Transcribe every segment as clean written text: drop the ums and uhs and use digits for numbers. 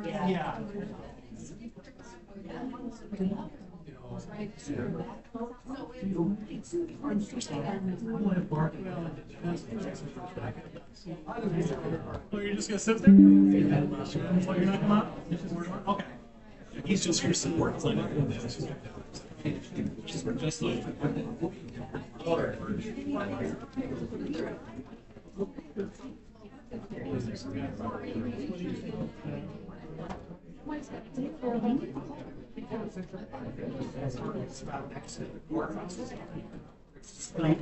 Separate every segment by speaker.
Speaker 1: Yeah. Oh, you're just gonna sit there? Oh, you're not come out? Okay. He's just here support. Just like.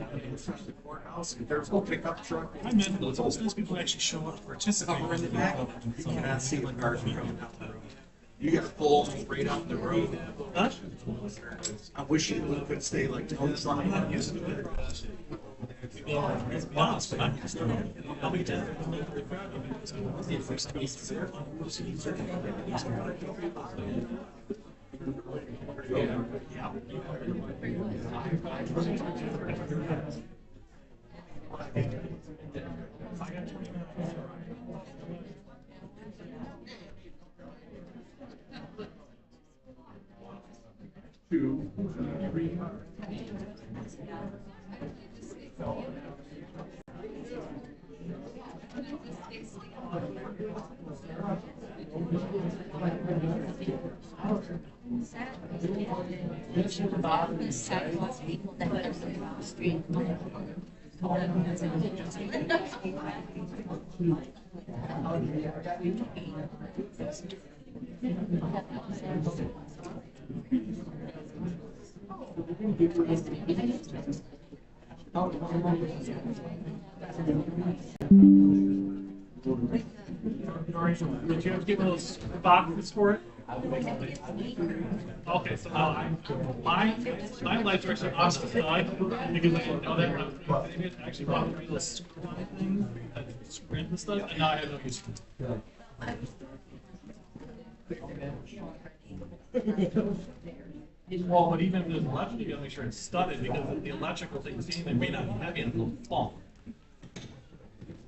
Speaker 2: Courthouse. There's no pickup truck.
Speaker 1: I meant those people actually show up to participate.
Speaker 2: We're in the back. You cannot see the cars coming down the road. You gotta pull straight up the road.
Speaker 1: Huh?
Speaker 2: I wish you could stay like this line. I'm used to it.
Speaker 1: Two, three.
Speaker 3: Sidewalk people that live on the street.
Speaker 1: Did you have to get those boxes for it? Okay, so now my life direction on the side because I didn't know that when I was putting it. I actually bought three little screw-on things that sprint and stuff, and now I have no use for them. Well, but even if there's electrical, you gotta make sure it's studded because the electrical things in may not be heavy and it'll fall.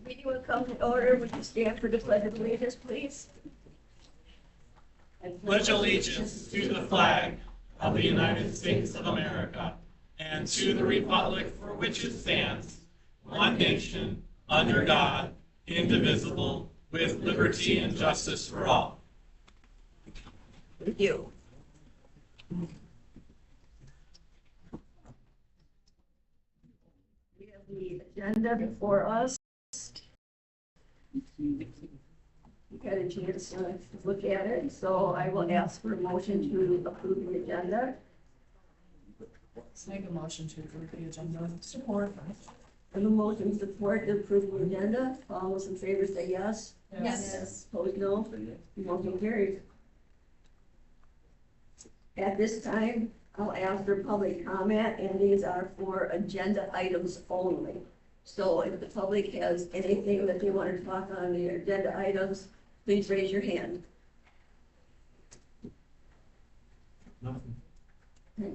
Speaker 4: Meeting will come to order. Would you stand for the pledge of allegiance, please?
Speaker 1: Pledge allegiance to the flag of the United States of America and to the republic for which it stands, one nation, under God, indivisible, with liberty and justice for all.
Speaker 4: Thank you. We have the agenda before us. You got a chance to look at it, so I will ask for a motion to approve the agenda.
Speaker 5: Let's make a motion to approve the agenda. Support.
Speaker 4: And the motion support to approve the agenda. All those in favor say yes.
Speaker 5: Yes.
Speaker 4: Opposed, no. Motion carries. At this time, I'll ask for public comment, and these are for agenda items only. So if the public has anything that they want to talk on the agenda items, please raise your hand.
Speaker 1: Nothing.
Speaker 4: The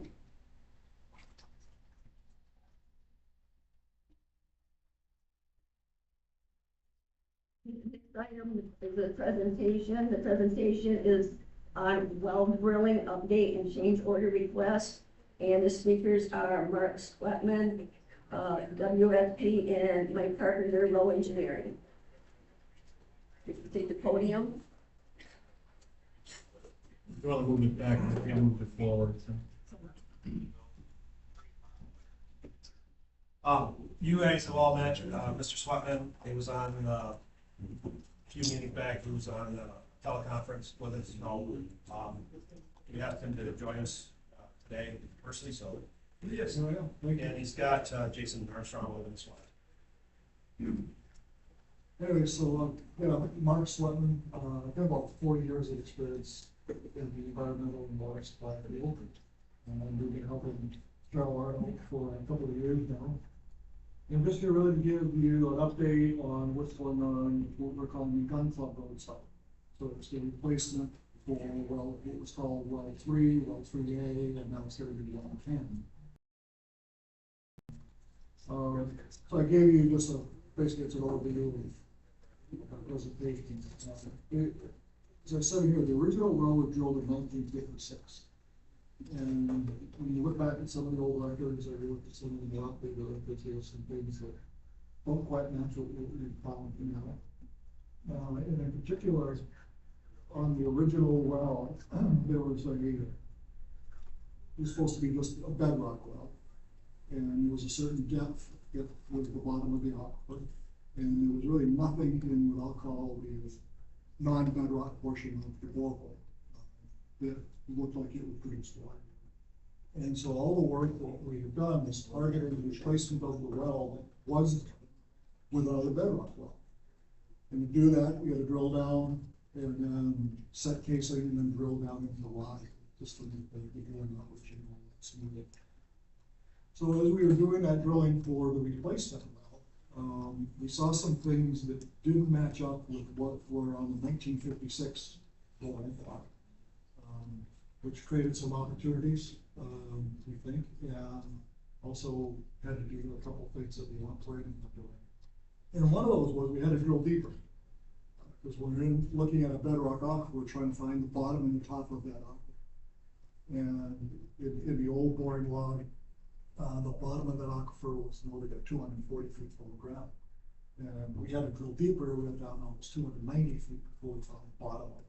Speaker 4: next item is a presentation. The presentation is on well drilling update and change order request. And the speakers are Mark Sweatman, WSP, and Mike Carpenter, Low Engineering. You can take the podium.
Speaker 1: You want to move it back, we can move it forward.
Speaker 6: You guys have all met Mr. Swatman. He was on a few meetings back. He was on a teleconference with us. We asked him to join us today personally, so yes. And he's got Jason Armstrong with him as well.
Speaker 7: Anyway, so, Mark Sweatman, I've got about 40 years of experience in the environmental and water supply field. We've been helping Charles Arnold for a couple of years now. And just here really to give you an update on what's going on with what we're calling the Gun Club Road site. So it's the replacement for, well, what was called well 3, well 3A, and now it's going to be well 10. So I gave you just basically it's an overview of our presentation. As I said here, the original well was drilled in 1956. And when you look back at some of the old records, or you look at some of the updated records, there are some things that don't quite match what we found now. And in particular, on the original well, there was it was supposed to be just a bedrock well. And there was a certain depth that was the bottom of the aquifer. And there was really nothing in what I'll call the non-bedrock portion of the borehole that looked like it would produce water. And so all the work that we have done is targeted the replacement of the well that was with another bedrock well. And to do that, we had to drill down and then set casing and then drill down into the rock just to make the drilling out, which smooth it. So as we were doing that drilling for the replacement well, we saw some things that didn't match up with what were on the 1956 well, which created some opportunities, we think, and also had to do a couple things that we weren't planning on doing. And one of those was we had to drill deeper. Because when we're looking at a bedrock aquifer, we're trying to find the bottom and the top of that aquifer. And in the old boring log, the bottom of that aquifer was noted at 240 feet below ground. And we had to drill deeper, we went down almost 290 feet before we found the bottom of it.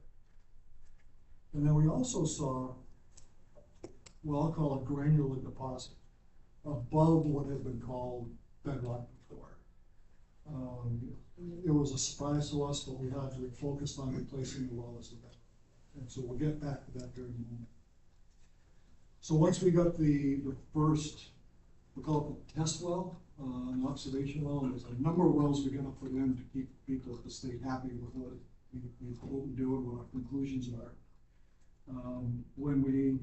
Speaker 7: And then we also saw, well, I'll call it granular deposit, above what had been called bedrock before. It was a surprise to us, but we had to focus on replacing the well as the bedrock. And so we'll get back to that during a moment. So once we got the first, we call it the test well, an observation well, and there's a number of wells we're gonna put in to keep people to stay happy with what we do and what our conclusions are. When we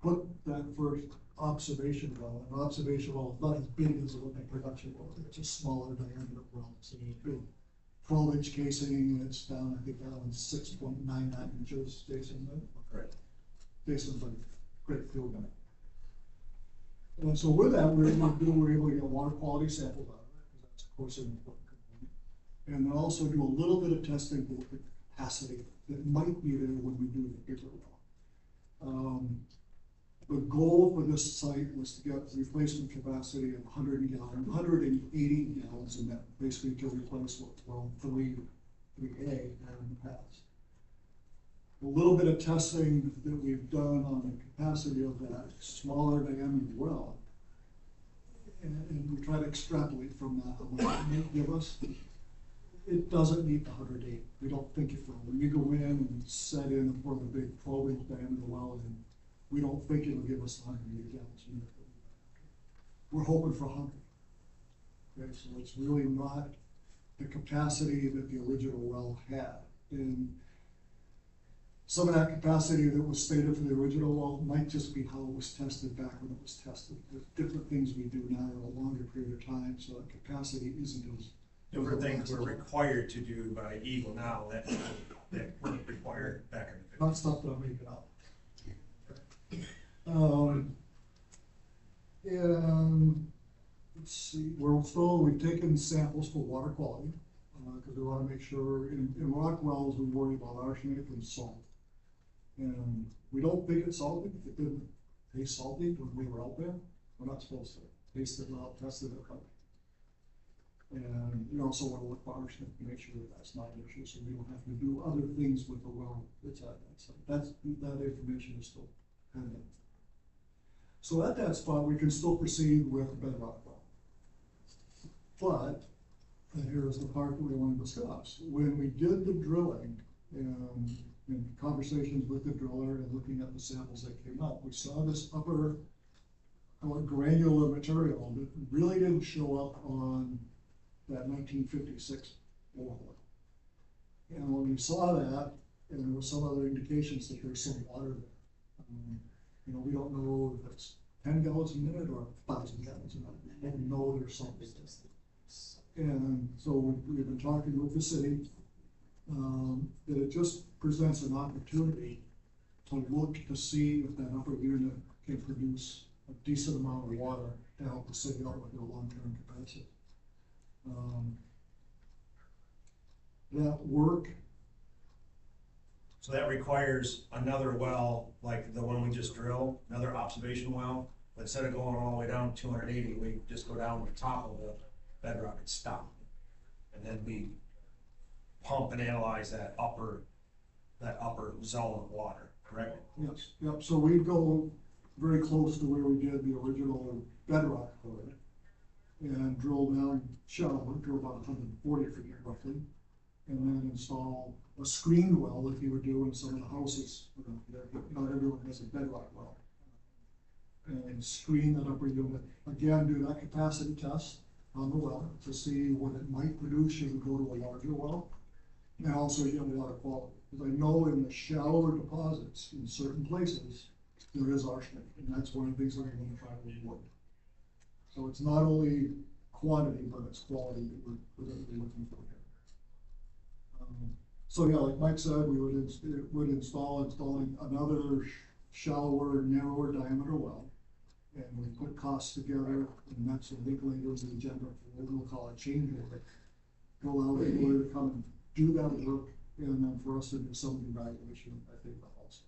Speaker 7: put that first observation well, an observation well is not as big as a production well, it's a smaller diameter well, so it's big. 12-inch casing, it's down, I think that one's 6.99 inches, Jason, right? Correct. Jason, but great field guy. And so with that, we were able to get water quality samples out of it, because that's of course an important component. And then also do a little bit of testing for the capacity that might be there when we do the bigger well. The goal for this site was to get replacement capacity of 180 gallons, and that basically to replace what well 3A had in the past. A little bit of testing that we've done on the capacity of that smaller diameter well, and we try to extrapolate from that what it may give us. It doesn't meet the 180. We don't think it will. When we go in and set in for the big 12-inch diameter well, and we don't think it'll give us 180 gallons a minute. We're hoping for 100. Okay, so it's really not the capacity that the original well had. And some of that capacity that was stated for the original well might just be how it was tested back when it was tested. There's different things we do now in a longer period of time, so that capacity isn't as
Speaker 6: different things we're required to do by Eagle now that weren't required back in the 50s.
Speaker 7: Not stuff that I'm making up. And let's see, we've taken samples for water quality, because we want to make sure in rock wells we worry about arsenic and salt. And we don't think it's salty. It didn't taste salty when we were out there. We're not supposed to taste it without testing it out. And we also want to look for arsenic to make sure that that's not an issue, so we don't have to do other things with the well that's at that site. That information is still pending. So at that spot, we can still proceed with the bedrock well. But, and here's the part that we want to discuss. When we did the drilling, in conversations with the driller and looking at the samples that came up, we saw this upper granular material that really didn't show up on that 1956 borehole. And when we saw that, and there were some other indications that there's some water there. You know, we don't know if it's 10 gallons a minute or 1,000 gallons a minute. We know there's something. And so we've been talking with the city, that it just presents an opportunity to look to see if that upper unit can produce a decent amount of water to help the city out with their long-term capacity. That work,
Speaker 6: So that requires another well, like the one we just drilled, another observation well. But instead of going all the way down 280, we just go down to the top of the bedrock and stop. And then we pump and analyze that upper zone of water, correct?
Speaker 7: yes, yep, so we go very close to where we did the original bedrock core and drill down shallow, drill about 140 feet roughly, and then install a screened well like you would do in some of the houses. Not everyone has a bedrock well. And screen that upper unit, again, do that capacity test on the well to see what it might produce should we go to a larger well. And also get a lot of quality, because I know in the shallower deposits, in certain places, there is arsenic, and that's one of the things that we're gonna try to avoid. So it's not only quantity, but it's quality that we're gonna be looking for here. So yeah, like Mike said, we would installing another shallower, narrower diameter well. And we put costs together, and that's a big later in the agenda for what we'll call a change order. Go out in order to come and do that work, and then for us to do some evaluation, I think also.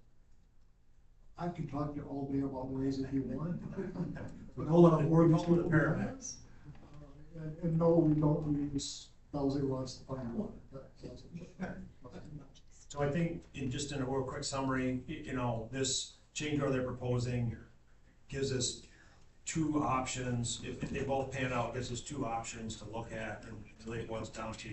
Speaker 7: I could talk to you all day about ways if you want. But hold on, we're
Speaker 6: Call it a paramedics.
Speaker 7: and no, we don't use lousy rods to find water.
Speaker 6: So I think, just in a real quick summary, this change order they're proposing gives us two options. If they both pan out, gives us two options to look at, and really it boils down to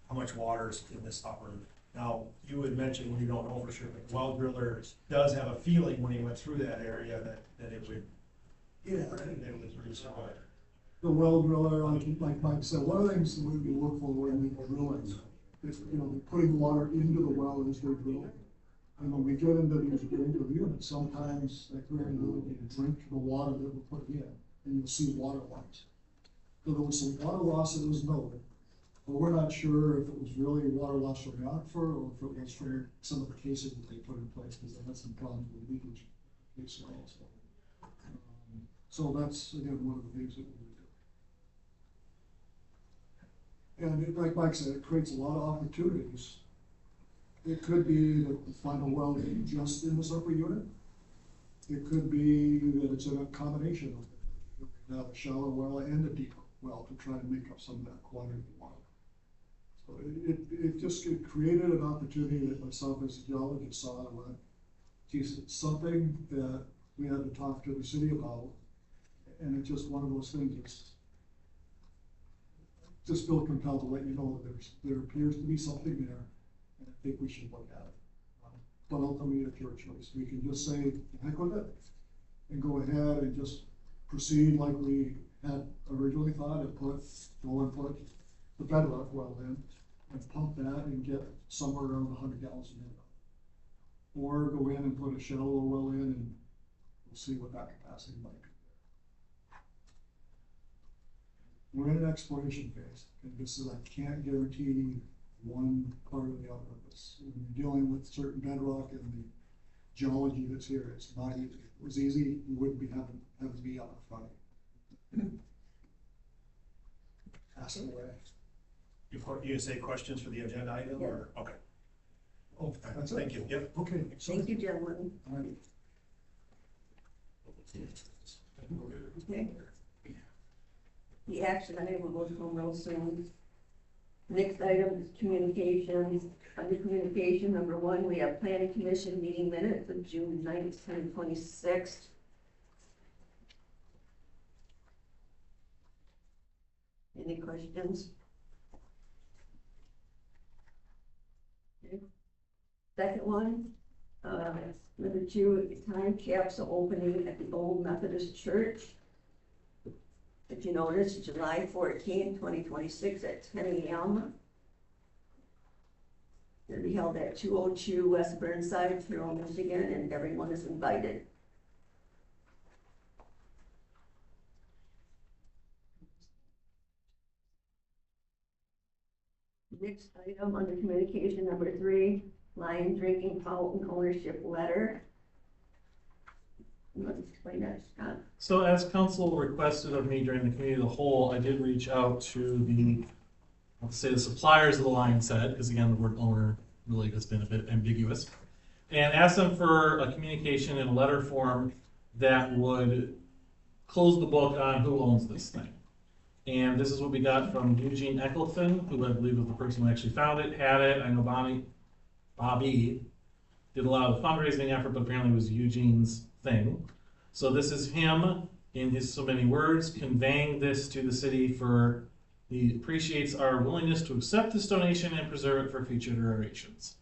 Speaker 6: how much water is in this upper. Now, you had mentioned when you don't know for sure, but the well driller does have a feeling when he went through that area that it would, that it would produce water.
Speaker 7: The well driller, like Mike said, one of the things that we look for when we drill it is, putting water into the well as we're drilling. And when we get into these granular units, sometimes that granular will drink the water that we're putting in, and you'll see water loss. So there was some water loss that was noted, but we're not sure if it was really water loss from the aquifer or if it was from some of the casing that they put in place, because they had some problems with leakage casing also. So that's, again, one of the things that we do. And like Mike said, it creates a lot of opportunities. It could be that the final well is just in this upper unit. It could be that it's in a combination of it. You have a shallow well and a deeper well to try to make up some of that quantity of water. So it created an opportunity that myself as a geologist saw and went, geez, it's something that we had to talk to the city about. And it's just one of those things that's just feel compelled to let you know that there appears to be something there. And I think we should look at it. But ultimately, it's your choice. We can just say, heck with it, and go ahead and just proceed like we had originally thought and put the bedrock well in and pump that and get somewhere around 100 gallons a minute. Or go in and put a shallow well in and we'll see what that capacity might be. We're in an exploration phase, and this is, I can't guarantee one part or the other of this. When you're dealing with certain bedrock and the geology that's here, it's not easy. If it was easy, you wouldn't be having me up in front of you. Ask away.
Speaker 6: You say questions for the agenda item, or, okay.
Speaker 7: Oh, that's it?
Speaker 6: Thank you, yep.
Speaker 7: Okay.
Speaker 4: Thank you, gentlemen.
Speaker 7: All right.
Speaker 4: Okay. The action item will go home real soon. Next item is communications. Under communication, number 1, we have planning commission meeting minutes of June 9th, 2026. Any questions? Okay. Second one, number 2, time capsule opening at the Old Methodist Church. If you notice, July 14, 2026 at 10 a.m. It'll be held at 202 West Burnside, Carroll, Michigan, and everyone is invited. Next item under communication number 3, Lion Drinking Fountain ownership letter. You want to explain that, Scott?
Speaker 8: So as council requested of me during the committee of the whole, I did reach out to the, let's say the suppliers of the Lion's Head, because again, the word owner really has been a bit ambiguous, and asked them for a communication in a letter form that would close the book on who owns this thing. And this is what we got from Eugene Eccleston, who I believe was the person who actually found it, had it. I know Bobby did a lot of the fundraising effort, but apparently it was Eugene's thing. So this is him, in his so many words, conveying this to the city for, he appreciates our willingness to accept this donation and preserve it for future generations.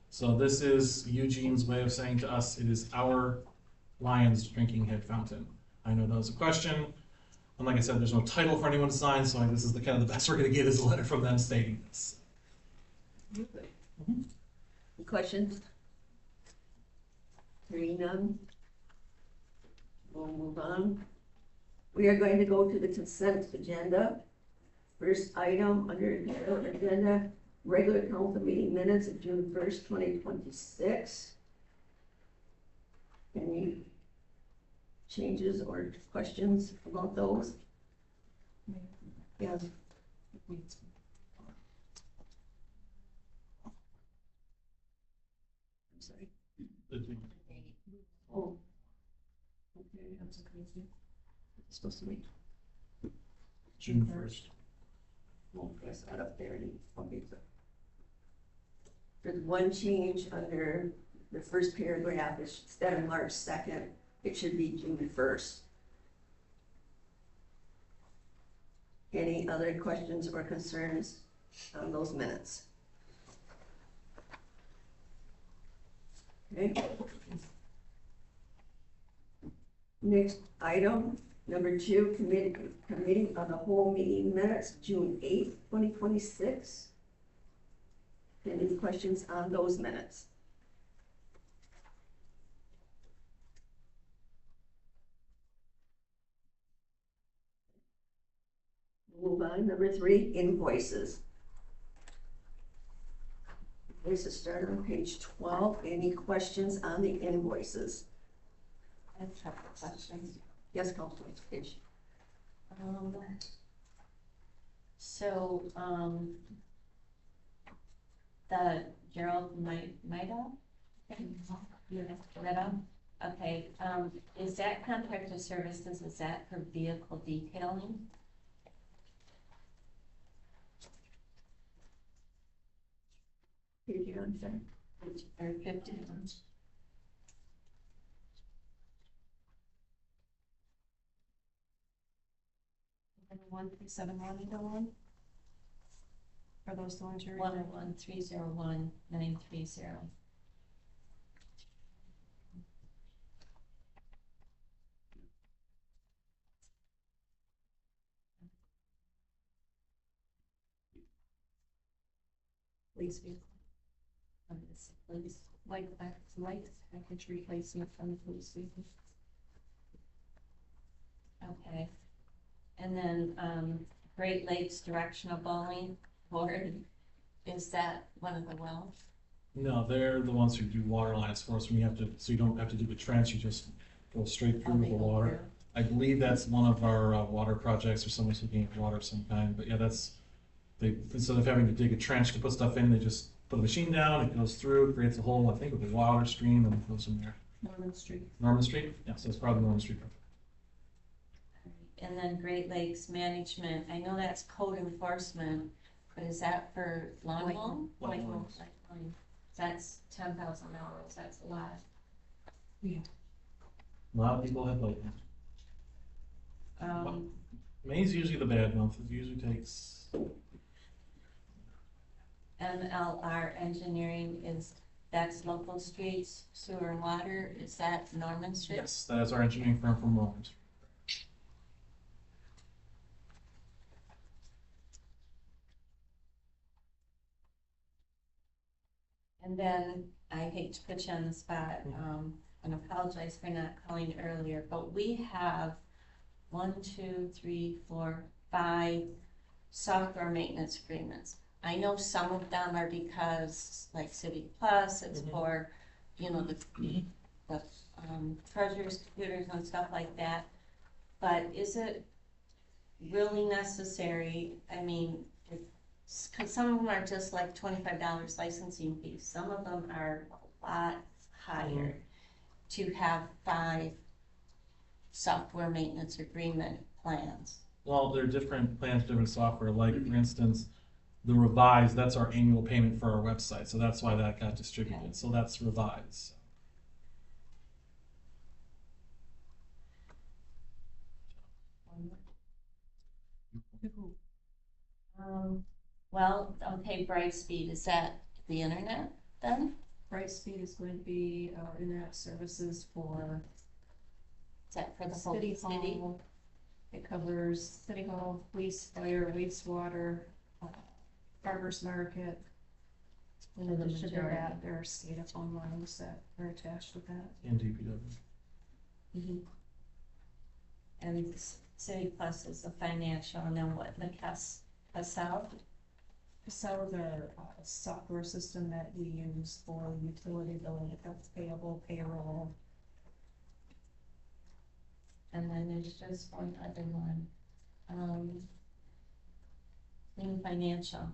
Speaker 8: So this is Eugene's way of saying to us, it is our Lion's Drinking Head Fountain. I know that was a question, and like I said, there's no title for anyone to sign, so this is the kind of the best we're gonna get is a letter from them stating this.
Speaker 4: Questions? Hearing none. We'll move on. We are going to go to the consent agenda. First item under the agenda, regular council meeting minutes of June 1st, 2026. Any changes or questions about those? Yes. I'm sorry. Oh. Okay, I'm so crazy. It's supposed to be.
Speaker 8: June 1st.
Speaker 4: Won't press that up there any. Okay, so. There's one change under the first paragraph, instead of March 2nd, it should be June 1st. Any other questions or concerns on those minutes? Okay. Next item, number 2, committee of the whole meeting minutes, June 8th, 2026. Any questions on those minutes? Move on, number 3, invoices. Invoices start on page 12. Any questions on the invoices?
Speaker 3: I have a couple of questions.
Speaker 4: Yes, Councilman Page.
Speaker 3: So, the Gerald Maida? Okay, is that contracted services, is that for vehicle detailing?
Speaker 4: Page you're on, sir.
Speaker 3: Or 50?
Speaker 5: 1371 either one? Are those the ones you're?
Speaker 3: 11301-930.
Speaker 5: Police vehicle.
Speaker 3: Please.
Speaker 5: Light package replacement from the police vehicle.
Speaker 3: Okay. And then, Great Lakes Directional Bowling Board, is that one of the wells?
Speaker 8: No, they're the ones who do water lines for us, when you have to, so you don't have to do the trench, you just go straight through
Speaker 3: Oh,
Speaker 8: the
Speaker 3: they go
Speaker 8: water. I believe that's one of our water projects, or someone's looking at water of some kind, but yeah, that's, they, instead of having to dig a trench to put stuff in, they just put a machine down, it goes through, creates a hole, I think with a water stream, and it goes in there.
Speaker 5: Norman Street.
Speaker 8: Norman Street? Yeah, so it's probably Norman Street.
Speaker 3: And then Great Lakes Management, I know that's code enforcement, but is that for lawn mowing?
Speaker 8: Lawn mowing.
Speaker 3: That's $10,000, that's a lot.
Speaker 8: A lot of people have like, May's usually the bad month, it usually takes,
Speaker 3: MLR Engineering that's local streets, sewer and water, is that Norman Street?
Speaker 8: yes, that is our engineering firm from Norman Street.
Speaker 3: And then, I hate to put you on the spot, and apologize for not calling earlier, but we have 5 software maintenance agreements. I know some of them are because, like City Plus, it's for, you know, the treasurer's computers and stuff like that. But is it really necessary? I mean, because some of them are just like $25 licensing fees. Some of them are a lot higher to have 5 software maintenance agreement plans.
Speaker 8: Well, there are different plans, different software, like for instance, the Revise, that's our annual payment for our website, so that's why that got distributed,
Speaker 3: Okay.
Speaker 8: so that's Revise.
Speaker 3: Well, okay, Brightspeed, is that the internet then?
Speaker 5: Brightspeed is going to be our internet services for
Speaker 3: Is that for the whole
Speaker 5: City
Speaker 3: city?
Speaker 5: Hall. It covers City Hall, police, fire, wastewater, farmers market. In
Speaker 3: For the
Speaker 5: addition to
Speaker 3: majority.
Speaker 5: that, there are SCADA phone lines that are attached with that.
Speaker 8: And DPW.
Speaker 3: And City Plus is the financial, and then what, the Casell?
Speaker 5: Casella is our software system that we use for utility billing, accounts payable, payroll.
Speaker 3: And then there's just one other one. Clean Financial.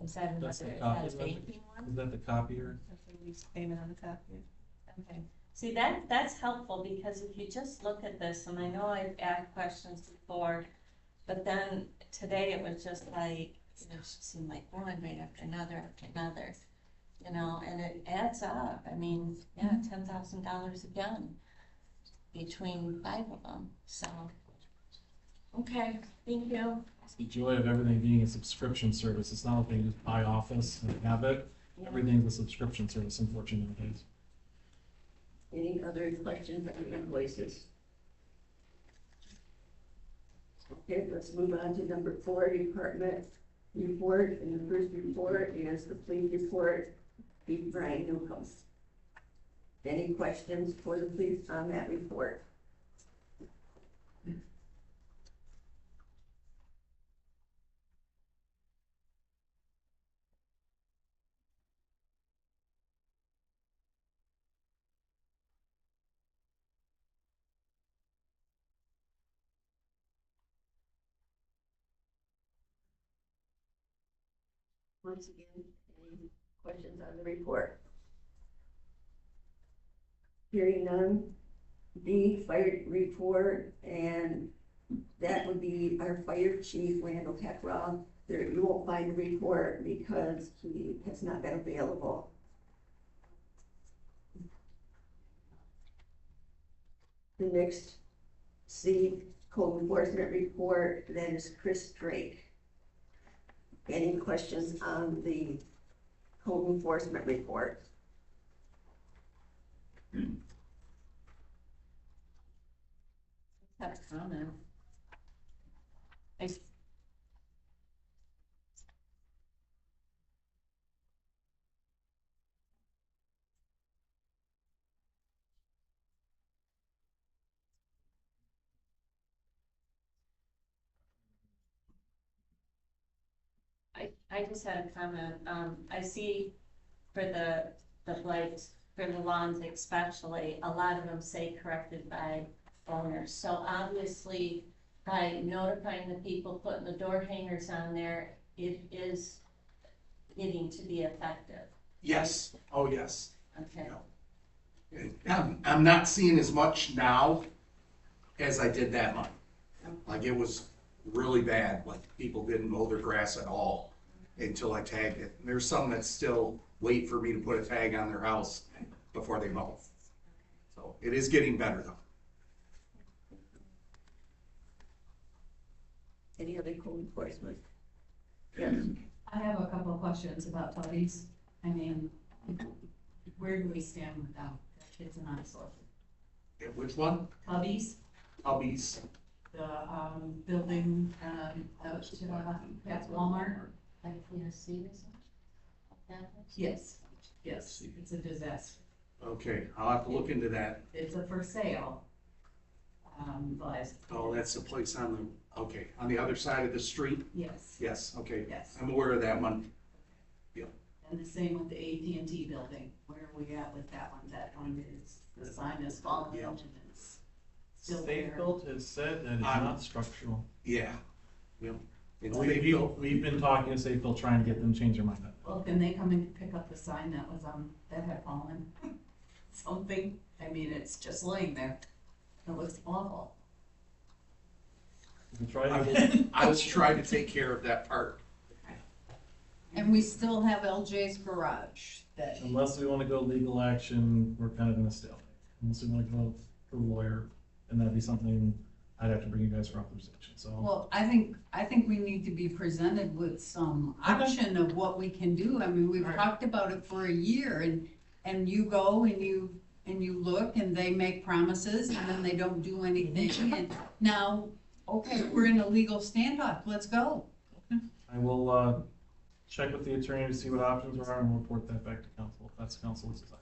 Speaker 3: Is that another,
Speaker 8: That's the
Speaker 3: is
Speaker 8: copy,
Speaker 3: that a
Speaker 8: isn't it?
Speaker 3: banking one?
Speaker 8: Is that the copier?
Speaker 5: That's the lease payment on the copy.
Speaker 3: Okay, see, that's helpful, because if you just look at this, and I know I've asked questions before, but then today it was just like, you know, it seemed like one right after another, you know, and it adds up. I mean, yeah, $10,000 again between 5 of them, so. Okay, thank you.
Speaker 8: It's the joy of everything being a subscription service. It's not like you just buy Office and have it. Everything's a subscription service, unfortunately, nowadays.
Speaker 4: Any other questions on the invoices? Okay, let's move on to number 4, department report. And the first report is the police report, Chief Brian Newcomb. Any questions for the police on that report? Once again, any questions on the report? Hearing none, the fire report, and that would be our fire chief, Randall Peckrell. There, you won't find a report because he has not been available. The next C, code enforcement report, that is Chris Drake. Any questions on the code enforcement report?
Speaker 3: Have a comment. I just had a comment. I see for the blights, for the lawns especially, a lot of them say corrected by owners. So obviously, by notifying the people, putting the door hangers on there, it is getting to be effective.
Speaker 9: Yes, oh, yes.
Speaker 3: Okay.
Speaker 9: I'm not seeing as much now as I did that month. Like, it was really bad, like, people didn't mow their grass at all until I tagged it. And there's some that still wait for me to put a tag on their house before they mow. So it is getting better though.
Speaker 4: Any other code enforcement? Yes.
Speaker 10: I have a couple of questions about Tubby's. I mean, where do we stand with them? It's an eyesore.
Speaker 9: Which one?
Speaker 10: Tubby's,
Speaker 9: Hubbies.
Speaker 10: the, building, out to, past Walmart.
Speaker 3: Like if we see this?
Speaker 10: Yes, yes, it's a disaster.
Speaker 9: Okay, I'll have to look into that.
Speaker 10: It's a for sale. But.
Speaker 9: Oh, that's the place on the, okay, on the other side of the street?
Speaker 10: Yes,
Speaker 9: Yes, okay.
Speaker 10: yes.
Speaker 9: I'm aware of that one.
Speaker 10: And the same with the AT&T building. Where are we at with that one? That one is the sign has fallen down and it's still
Speaker 8: Safe
Speaker 10: there.
Speaker 8: Built has said that it's
Speaker 9: I'm-
Speaker 8: not structural.
Speaker 9: Yeah. Yep. It's
Speaker 8: We've been talking to Safe Built, trying to get them to change their mind.
Speaker 10: Well, can they come and pick up the sign that was on, that had fallen? Something, I mean, it's just laying there. It looks awful.
Speaker 8: We'll try to
Speaker 9: I will try to take care of that part.
Speaker 11: And we still have LJ's Garage that,
Speaker 8: unless we want to go legal action, we're kind of in a stalemate. Unless we want to go to a lawyer, and that'd be something I'd have to bring you guys for authorization, so.
Speaker 11: well, I think we need to be presented with some option of what we can do. I mean, we've
Speaker 8: Alright.
Speaker 11: talked about it for a year and you go and you look and they make promises and then they don't do anything. And now, okay, we're in a legal standoff, let's go.
Speaker 8: I will, check with the attorney to see what options are and report that back to council, if that's council's desire.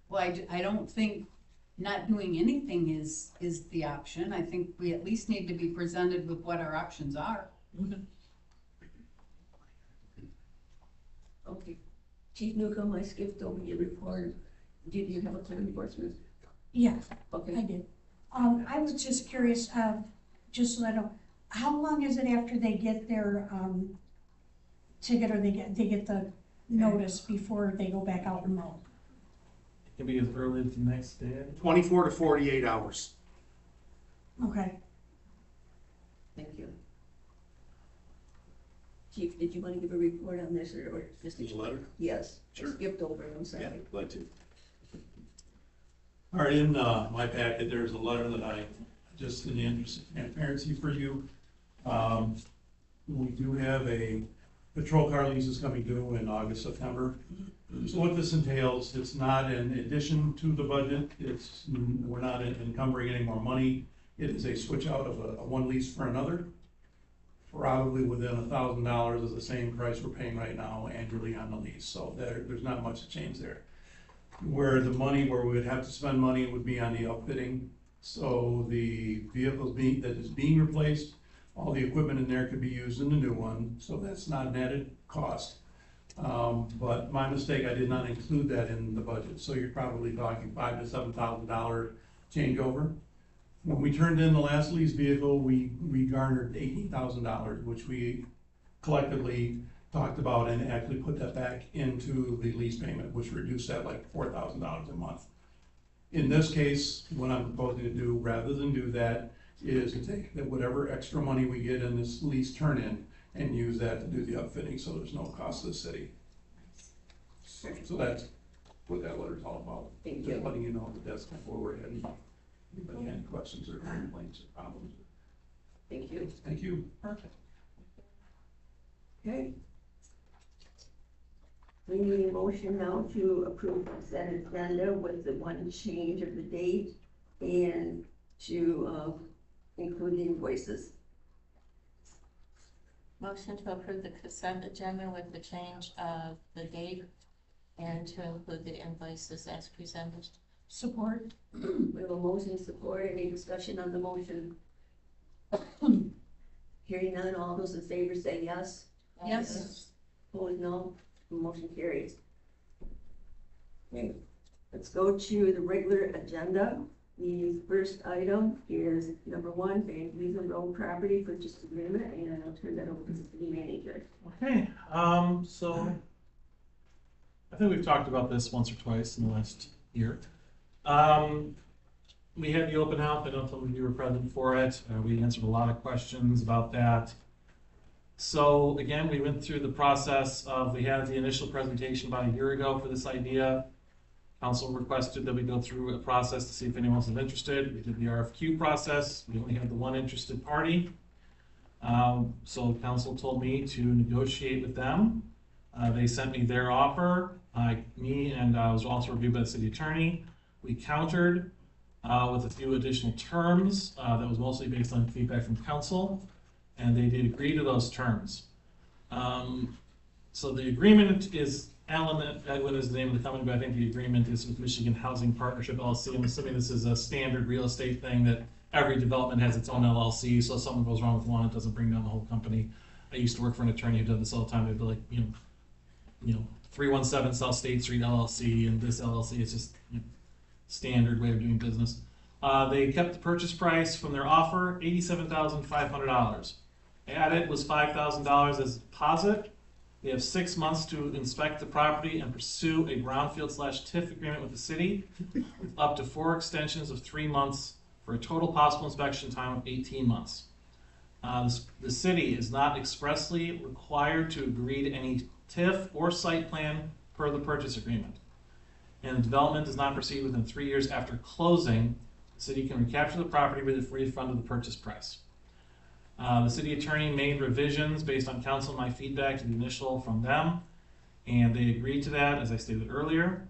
Speaker 11: Well, I don't think not doing anything is the option. I think we at least need to be presented with what our options are.
Speaker 4: Okay. Chief Newcomb, I skipped over your report. Did you have a code enforcement?
Speaker 12: Yeah,
Speaker 4: Okay.
Speaker 12: I did. I was just curious, just so I know, how long is it after they get their, ticket or they get the notice before they go back out and mow?
Speaker 8: It can be as early as the next day.
Speaker 9: 24 to 48 hours.
Speaker 12: Okay.
Speaker 4: Thank you. Chief, did you want to give a report on this or just?
Speaker 13: The letter?
Speaker 4: Yes. I
Speaker 13: Sure.
Speaker 4: skipped over it, I'm sorry.
Speaker 13: Yeah, glad to. All right, in my packet, there's a letter that I, just in the interest of transparency for you. We do have a patrol car leases coming due in August, September. So what this entails, it's not an addition to the budget, we're not encumbering any more money. It is a switch out of a one lease for another. Probably within $1,000 is the same price we're paying right now annually on the lease, so there's not much to change there. Where we would have to spend money would be on the outfitting. So the vehicles that is being replaced, all the equipment in there could be used in the new one, so that's not an added cost. But my mistake, I did not include that in the budget, so you're probably talking $5,000 to $7,000 changeover. When we turned in the last lease vehicle, we garnered $18,000, which we collectively talked about and actually put that back into the lease payment, which reduced that like $4,000 a month. In this case, what I'm proposing to do, rather than do that, is to take that whatever extra money we get in this lease turn-in and use that to do the upfitting, so there's no cost to the city. So that's what that letter's all about.
Speaker 4: Thank
Speaker 13: Just
Speaker 4: you.
Speaker 13: letting you know that that's kind of where we're heading. Anybody have any questions or complaints or problems?
Speaker 4: Thank you.
Speaker 13: Thank you.
Speaker 8: Perfect.
Speaker 4: Okay. We need a motion now to approve the consent agenda with the one change of the date and to include the invoices.
Speaker 3: Motion to approve the consent agenda with the change of the date and to include the invoices as presented.
Speaker 12: Support?
Speaker 4: We have a motion support. Any discussion on the motion? Hearing none, all those in favor say yes.
Speaker 12: Yes.
Speaker 4: Opposed, no. Motion carries. Okay, let's go to the regular agenda. The first item is number 1, Van Weesen Road property purchase agreement, and I'll turn that over to the city manager.
Speaker 8: Okay, so I think we've talked about this once or twice in the last year. We had the open house, I know some of you were present for it, we answered a lot of questions about that. So again, we went through the process of, we had the initial presentation about a year ago for this idea. Council requested that we go through a process to see if anyone was interested. We did the RFQ process, we only had the one interested party. So council told me to negotiate with them. They sent me their offer, me and was also reviewed by the city attorney. We countered with a few additional terms that was mostly based on feedback from council, and they did agree to those terms. So the agreement is, Alan Edwin is the name of the company, but I think the agreement is with Michigan Housing Partnership LLC. I'm assuming this is a standard real estate thing that every development has its own LLC, so if something goes wrong with one, it doesn't bring down the whole company. I used to work for an attorney who did this all the time. They'd be like, 317 South State Street LLC, and this LLC is just standard way of doing business. They kept the purchase price from their offer, $87,500. Added was $5,000 as a deposit. They have 6 months to inspect the property and pursue a brownfield/TIF agreement with the city, with up to 4 extensions of 3 months for a total possible inspection time of 18 months. The city is not expressly required to agree to any TIF or site plan per the purchase agreement. And the development does not proceed within 3 years after closing. The city can recapture the property with a refund of the purchase price. The city attorney made revisions based on council and my feedback to the initial from them, and they agreed to that, as I stated earlier.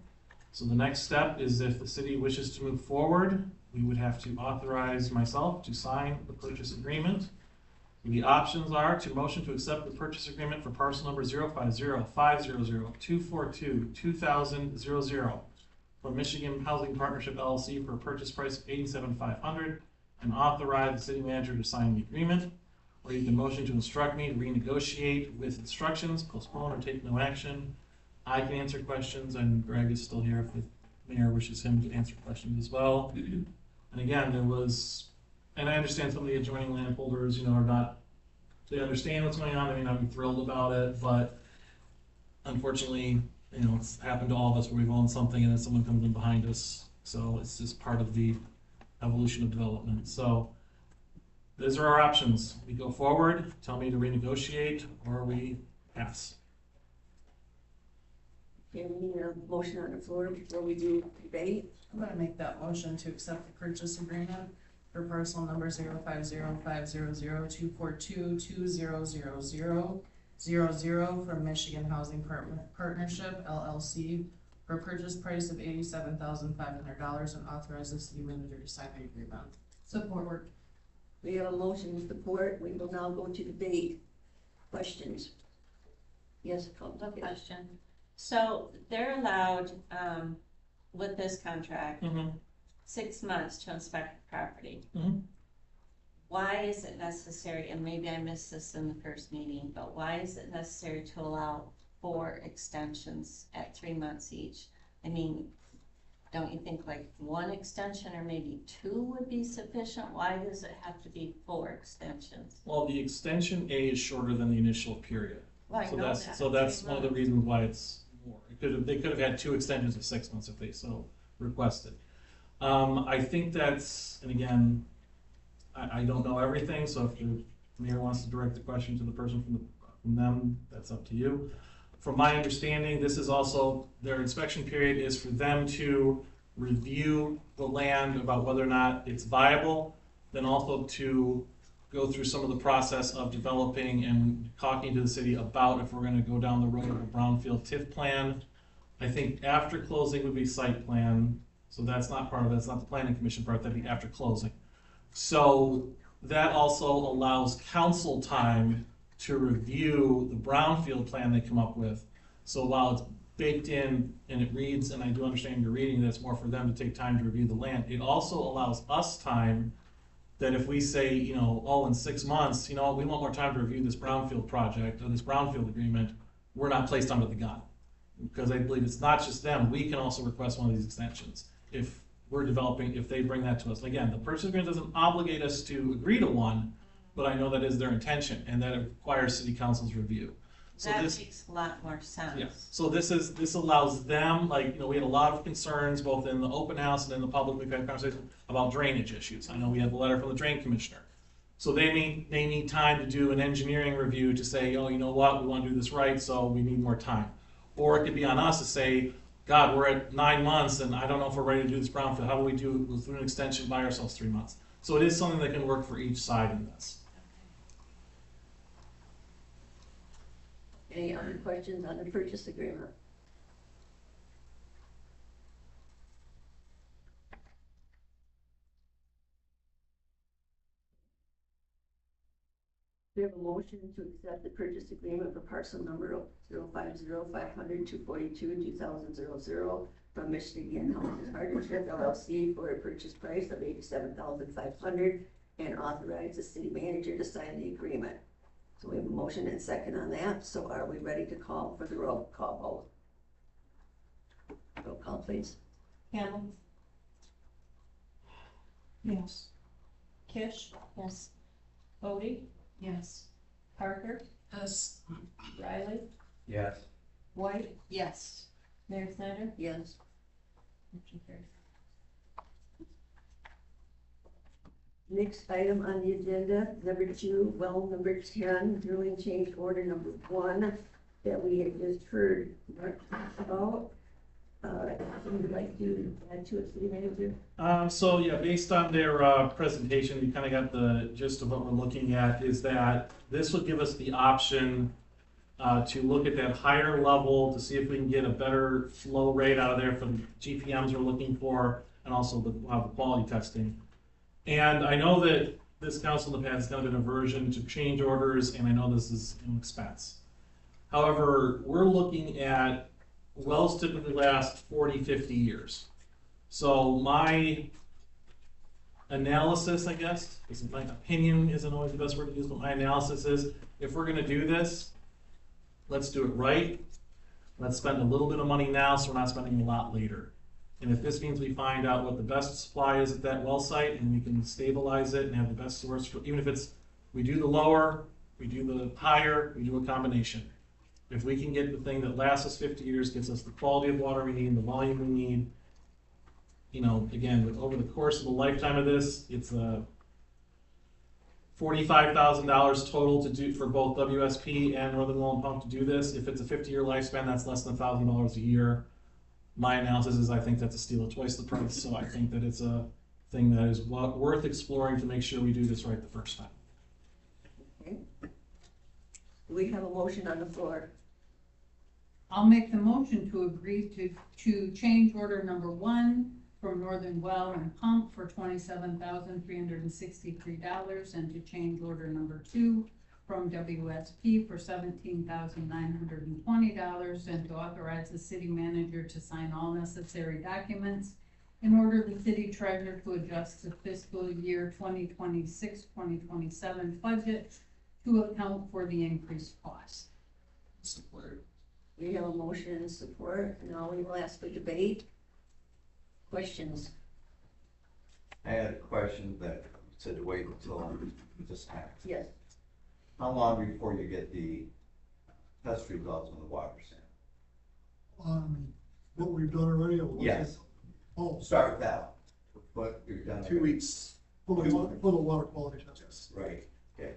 Speaker 8: So the next step is if the city wishes to move forward, we would have to authorize myself to sign the purchase agreement. The options are to motion to accept the purchase agreement for parcel number 050-500-242-2000 from Michigan Housing Partnership LLC for a purchase price of $87,500 and authorize the city manager to sign the agreement. Or you can motion to instruct me to renegotiate with instructions, postpone or take no action. I can answer questions, and Greg is still here if the mayor wishes him to answer questions as well. And again, there was, and I understand some of the adjoining landholders, are not, they understand what's going on, they may not be thrilled about it, but unfortunately, it's happened to all of us where we've owned something and then someone comes in behind us. So it's just part of the evolution of development. So those are our options. We go forward, tell me to renegotiate, or we pass.
Speaker 4: Okay, we need a motion on the floor before we do debate.
Speaker 5: I'm gonna make that motion to accept the purchase agreement for parcel number 050-500-242-200000 from Michigan Housing Partnership LLC for a purchase price of $87,500 and authorize the city manager to sign the agreement.
Speaker 10: Support.
Speaker 4: We have a motion with support. We will now go to debate. Questions? Yes, come up.
Speaker 3: Question. So they're allowed, with this contract, 6 months to inspect the property. Why is it necessary, and maybe I missed this in the first meeting, but why is it necessary to allow 4 extensions at 3 months each? I mean, don't you think like 1 extension or maybe 2 would be sufficient? Why does it have to be 4 extensions?
Speaker 8: Well, the extension A is shorter than the initial period.
Speaker 3: Well,
Speaker 8: So that's one of the reasons why it's more. They could have had 2 extensions of 6 months if they so requested. I think that's, and again, I don't know everything, so if the mayor wants to direct the question to the person from them, that's up to you. From my understanding, this is also, their inspection period is for them to review the land about whether or not it's viable, then also to go through some of the process of developing and talking to the city about if we're gonna go down the road of a brownfield TIF plan. I think after closing would be site plan, so that's not part of it, it's not the planning commission part, that'd be after closing. So that also allows council time to review the brownfield plan they come up with. So while it's baked in and it reads, and I do understand your reading, that's more for them to take time to review the land. It also allows us time that if we say, in 6 months, we want more time to review this brownfield project or this brownfield agreement, we're not placed under the gun. Because I believe it's not just them, we can also request one of these extensions if we're developing, if they bring that to us. And again, the purchase agreement doesn't obligate us to agree to one, but I know that is their intention, and that it requires city council's review. So
Speaker 3: that makes a lot more sense.
Speaker 8: Yeah. So this allows them, we had a lot of concerns both in the open house and in the public. We've had conversations about drainage issues. I know we had a letter from the drain commissioner. So they need time to do an engineering review to say, you know what, we want to do this right, so we need more time. Or it could be on us to say, God, we're at 9 months and I don't know if we're ready to do this brownfield. How do we do it through an extension, buy ourselves 3 months? So it is something that can work for each side in this.
Speaker 4: Any other questions on the purchase agreement? We have a motion to accept the purchase agreement for parcel number 050-500-242-2000 from Michigan Housing Partnership LLC for a purchase price of $87,500 and authorize the city manager to sign the agreement. So we have a motion and second on that, so are we ready to call for the roll call vote? Roll call, please.
Speaker 3: Hamel,
Speaker 12: Yes.
Speaker 3: Kish? Yes. Bodie?
Speaker 10: Yes.
Speaker 3: Parker?
Speaker 5: Yes.
Speaker 3: Riley?
Speaker 2: Yes.
Speaker 3: White?
Speaker 11: Yes.
Speaker 3: Mayor Snyder?
Speaker 4: Yes.
Speaker 3: Motion carries.
Speaker 4: Next item on the agenda, number 2, well, number 10, drilling change order number 1 that we had just heard Mark talk about. Would you like to add to it, city manager?
Speaker 8: So yeah, based on their presentation, we kind of got the gist of what we're looking at, is that this would give us the option to look at that higher level to see if we can get a better flow rate out of there for the GPMs we're looking for, and also the quality testing. And I know that this council in the past has kind of been aversion to change orders, and I know this is an expense. However, we're looking at wells typically last 40, 50 years. So my analysis, I guess, my opinion isn't always the best word to use, but my analysis is, if we're gonna do this, let's do it right. Let's spend a little bit of money now so we're not spending a lot later. And if this means we find out what the best supply is at that well site and we can stabilize it and have the best source, for, even if it's, we do the lower, we do the higher, we do a combination. If we can get the thing that lasts us 50 years, gets us the quality of water we need, the volume we need, you know, again, over the course of the lifetime of this, it's $45,000 total to do for both WSP and Northern Well and Pump to do this. If it's a 50-year lifespan, that's less than $1,000 a year. My analysis is I think that's a steal at twice the price, so I think that it's a thing that is worth exploring to make sure we do this right the first time.
Speaker 4: Okay. We have a motion on the floor.
Speaker 11: I'll make the motion to agree to change order number 1 from Northern Well and Pump for $27,363, and to change order number 2 from WSP for $17,920, and to authorize the city manager to sign all necessary documents in order the city treasurer to adjust the fiscal year 2026-2027 budget to account for the increased costs.
Speaker 8: Support.
Speaker 4: We have a motion and support. Now we will ask for debate. Questions?
Speaker 14: I had a question that said to wait until this happens.
Speaker 4: Yes.
Speaker 14: How long before you get the test results on the water sample?
Speaker 7: What we've done already? Or what?
Speaker 14: Yes.
Speaker 7: Oh,
Speaker 14: Start with that. What you've done.
Speaker 9: 2 weeks.
Speaker 7: for the water quality test.
Speaker 14: Right, okay.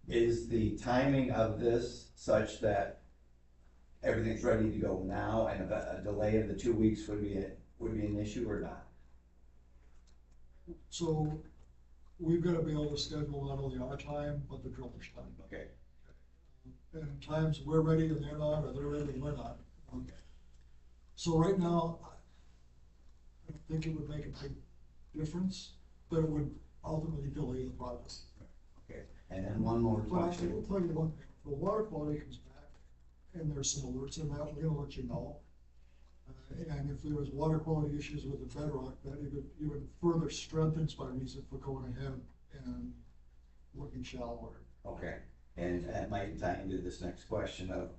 Speaker 14: Is the timing of this such that everything's ready to go now and a delay of the 2 weeks would be an issue or not?
Speaker 7: So we've got to be able to schedule not only our time, but the driller's time.
Speaker 14: Okay.
Speaker 7: And times we're ready and they're not, or they're ready and we're not. So right now, I don't think it would make a big difference, but it would ultimately delay the process.
Speaker 14: Okay, and then one more
Speaker 7: But I
Speaker 14: question.
Speaker 7: will tell you one thing, if the water quality comes back and there's some alerts in that, we're gonna let you know. And if there was water quality issues with the bedrock, that even further strengthens my reason for going ahead and looking shallower.
Speaker 14: Okay, and that might tie into this next question of,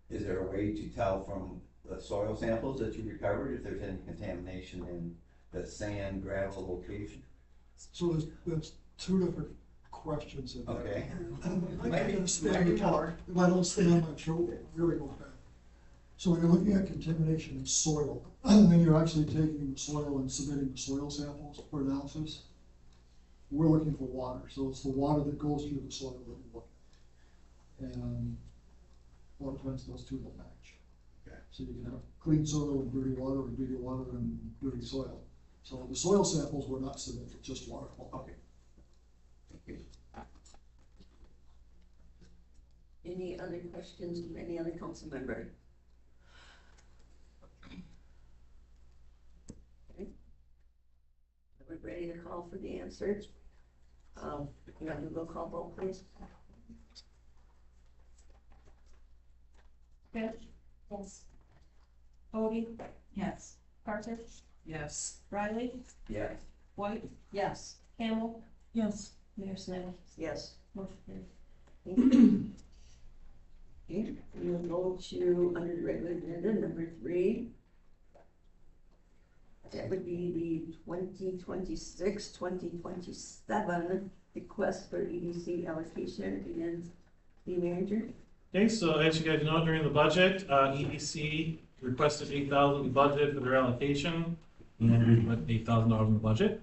Speaker 14: is there a way to tell from the soil samples that you recovered if there's any contamination in the sand gravel location?
Speaker 7: So there's two different questions in there.
Speaker 14: Okay.
Speaker 7: I can understand the talk, if I don't stay on my throat, it really goes back. So when you're looking at contamination in soil, then you're actually taking the soil and submitting the soil samples for analysis. We're looking for water, so it's the water that goes through the soil that we look at. And a lot of times those two don't match.
Speaker 14: Okay.
Speaker 7: So you can have clean soil and dirty water, or dirty water and dirty soil. So the soil samples were not submitted, just water quality.
Speaker 14: Okay. Thank you.
Speaker 4: Any other questions from any other council member? Okay. We're ready to call for the answers. You have to roll call vote, please.
Speaker 3: Fish? Yes. Bodie?
Speaker 10: Yes.
Speaker 3: Parker?
Speaker 5: Yes.
Speaker 3: Riley?
Speaker 14: Yes.
Speaker 3: White?
Speaker 11: Yes.
Speaker 3: Hamel?
Speaker 12: Yes.
Speaker 4: Mayor Smith? Yes. Motion carries. Thank you. Okay, we'll go to under the regular agenda, number 3. That would be the 2026-2027 request for EDC allocation and the manager.
Speaker 8: Okay, so as you guys know, during the budget, EDC requested $8,000 budget for their allocation, and we put $8,000 in the budget.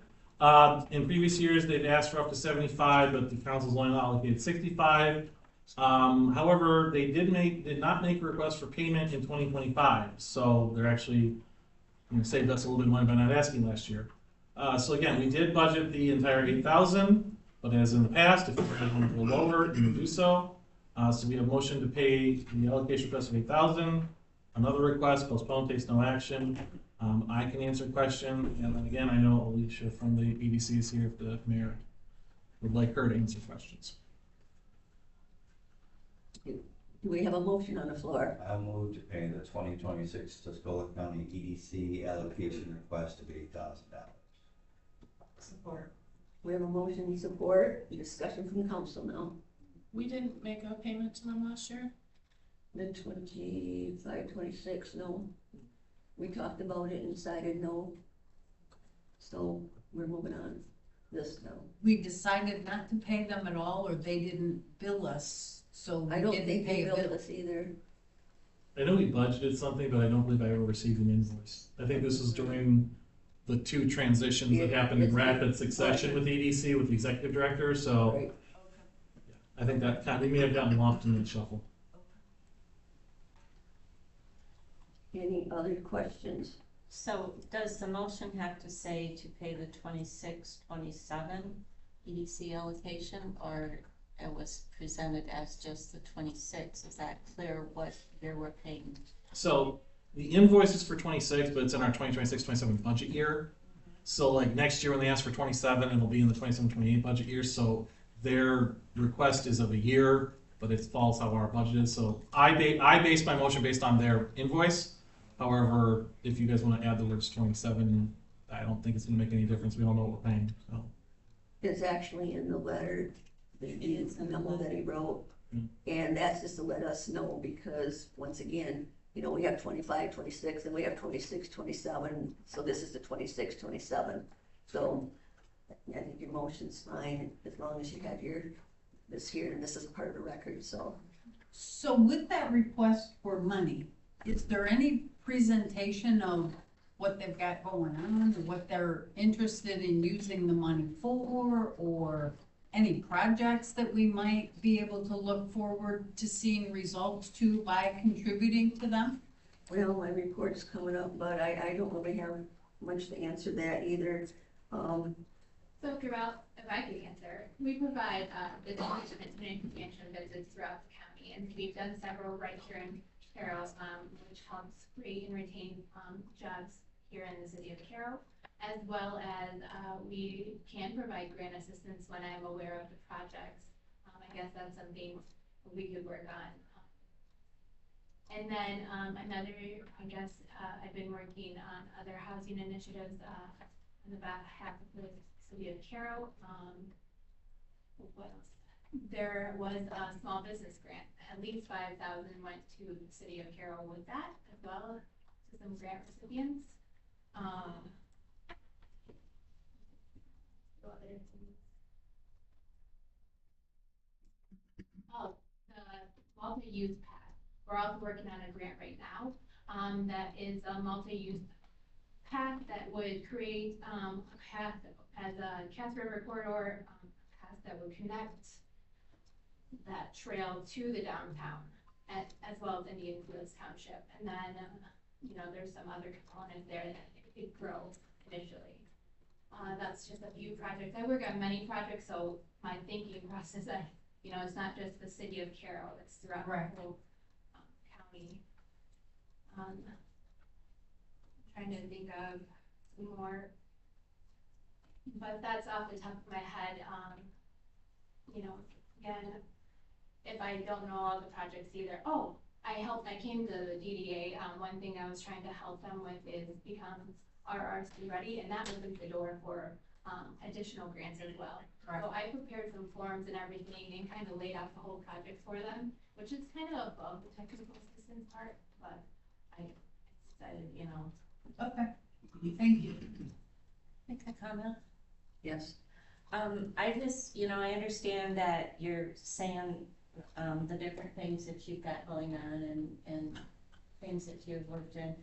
Speaker 8: In previous years, they'd asked for up to 75, but the council's only allocated 65. However, they did not make a request for payment in 2025, so they're actually saved us a little bit of money by not asking last year. So again, we did budget the entire 8,000, but as in the past, if you want to go lower, you can do so. So we have a motion to pay the allocation request of 8,000. Another request, postpone, takes no action. I can answer questions, and then again, I know Alicia from the EDC is here if the mayor would like her to answer questions.
Speaker 4: Do we have a motion on the floor?
Speaker 14: I move to pay the 2026 Tuscola County EDC allocation request of $8,000.
Speaker 5: Support.
Speaker 4: We have a motion and support. Discussion from council now.
Speaker 5: We didn't make a payment to them last year?
Speaker 4: The 25, 26, no. We talked about it and decided no. So we're moving on. This no.
Speaker 11: We decided not to pay them at all, or they didn't bill us, so
Speaker 4: I
Speaker 11: we
Speaker 4: don't
Speaker 11: didn't
Speaker 4: think
Speaker 11: pay
Speaker 4: they
Speaker 11: a
Speaker 4: billed
Speaker 11: bill.
Speaker 4: us either.
Speaker 8: I know we budgeted something, but I don't believe I ever received an invoice. I think this is during the 2 transitions that happened in rapid succession with EDC, with the executive director, so.
Speaker 4: Right.
Speaker 8: I think that we may have gotten lost in the shuffle.
Speaker 4: Any other questions?
Speaker 3: So does the motion have to say to pay the 26-27 EDC allocation, or it was presented as just the 26? Is that clear what year we're paying?
Speaker 8: So the invoice is for 26, but it's in our 2026-27 budget year. So like next year when they ask for 27, it'll be in the 27-28 budget year. So their request is of a year, but it falls how our budget is. So I base my motion based on their invoice. However, if you guys want to add the words 27, I don't think it's going to make any difference. We all know what we're paying. So.
Speaker 4: It's actually in the letter, the memo that he wrote. And that's just to let us know, because once again, you know, we have 25, 26, and we have 26, 27. So this is the 26, 27. So I think your motion's fine as long as you have this here, and this is part of the record, so.
Speaker 11: So with that request for money, is there any presentation of what they've got going on, or what they're interested in using the money for, or any projects that we might be able to look forward to seeing results to by contributing to them?
Speaker 4: Well, my report's coming up, but I don't really have much to answer that either.
Speaker 15: So throughout, if I could answer, we provide business management and expansion visits throughout the county, and we've done several right here in Carroll, which helps create and retain jobs here in the city of Carroll, as well as we can provide grant assistance when I'm aware of the projects. I guess that's something we could work on. And then another, I guess, I've been working on other housing initiatives on the back half of the city of Carroll. What else? There was a small business grant. At least 5,000 went to the city of Carroll with that, as well to some grant recipients. Oh, the multi-use path. We're also working on a grant right now that is a multi-use path that would create a path as a Cass River corridor path that would connect that trail to the downtown, as well as Indian Fields Township. And then, you know, there's some other components there that it could grow initially. That's just a few projects. I work on many projects, so my thinking process, you know, it's not just the city of Carroll, it's throughout the whole county. I'm trying to think of some more, but that's off the top of my head. You know, again, if I don't know all the projects either. Oh, I came to the DDA. One thing I was trying to help them with is become RRC ready, and that opens the door for additional grants as well.
Speaker 5: Right.
Speaker 15: So I prepared some forms and everything and kind of laid out the whole project for them, which is kind of above the technical assistance part, but I decided, you know.
Speaker 5: Okay, thank you.
Speaker 3: Make a comment?
Speaker 11: Yes.
Speaker 3: I just, I understand that you're saying, the different things that you've got going on and things that you've worked in.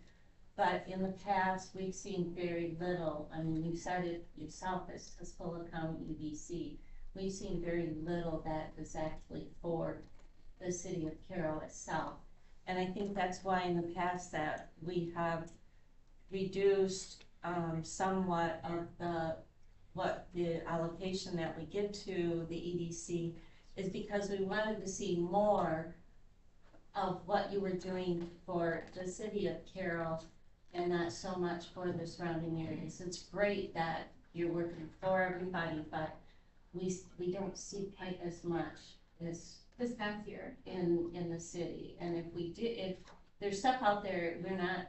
Speaker 3: But in the past, we've seen very little. I mean, you started yourself as Tuscola County EDC. We've seen very little that is actually for the city of Carroll itself. And I think that's why in the past that we have reduced somewhat of the allocation that we give to the EDC is because we wanted to see more of what you were doing for the city of Carroll and not so much for the surrounding areas. It's great that you're working for everybody, but we don't see quite as much as
Speaker 15: This past year.
Speaker 3: in the city. And if there's stuff out there, they're not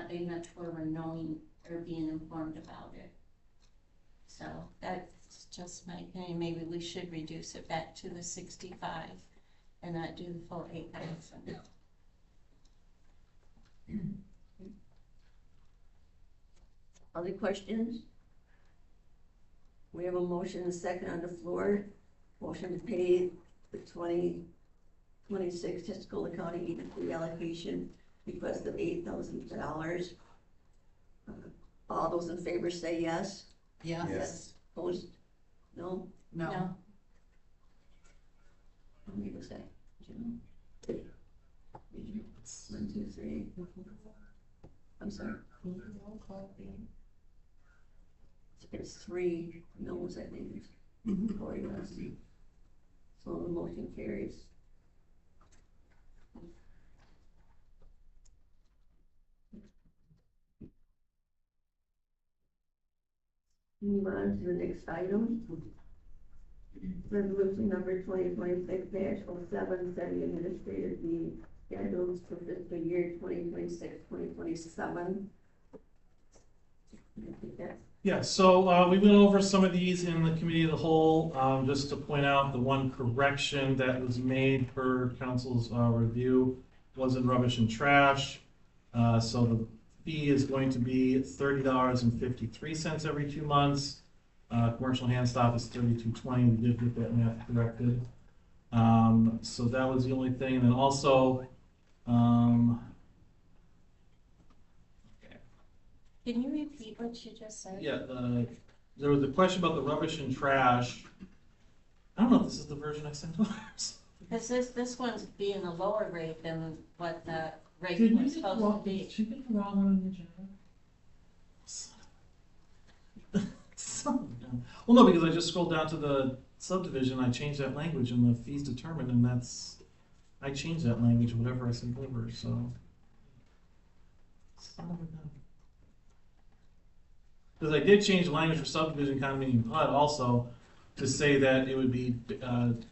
Speaker 3: big enough where we're knowing or being informed about it. So that's just my opinion. Maybe we should reduce it back to the 65 and not do the full 8,000.
Speaker 4: Other questions? We have a motion and a second on the floor. Motion to pay the 2026 Tuscola County EDC allocation request of $8,000. All those in favor say yes.
Speaker 11: Yeah.
Speaker 14: Yes.
Speaker 4: Opposed? No?
Speaker 5: No.
Speaker 3: No.
Speaker 4: How many was that? Jim? 1, 2, 3. I'm sorry. It's 3 no's, I think. 4 yes. So the motion carries. Move on to the next item. Resolution number 2026-07, setting administrative fee schedules for fiscal year 2026-2027.
Speaker 8: Yeah, so we went over some of these in the committee of the whole, just to point out the one correction that was made per council's review was in rubbish and trash. So the fee is going to be $30.53 every 2 months. Commercial hand stop is $32.20. We did get that math corrected. So that was the only thing. And then also,
Speaker 3: Can you repeat what you just said?
Speaker 8: yeah, there was a question about the rubbish and trash. I don't know if this is the version I sent over.
Speaker 3: Because this one's being a lower rate than what the rate
Speaker 8: Did you
Speaker 3: was
Speaker 8: get the
Speaker 3: supposed
Speaker 8: wrong,
Speaker 3: to be.
Speaker 8: did you get the wrong one on the agenda? Son of a gun. Well, no, because I just scrolled down to the subdivision, I changed that language and the fees determined, and I changed that language, whatever I sent over, so. Son of a gun. Because I did change the language for subdivision condominium PUD also to say that it would be, it was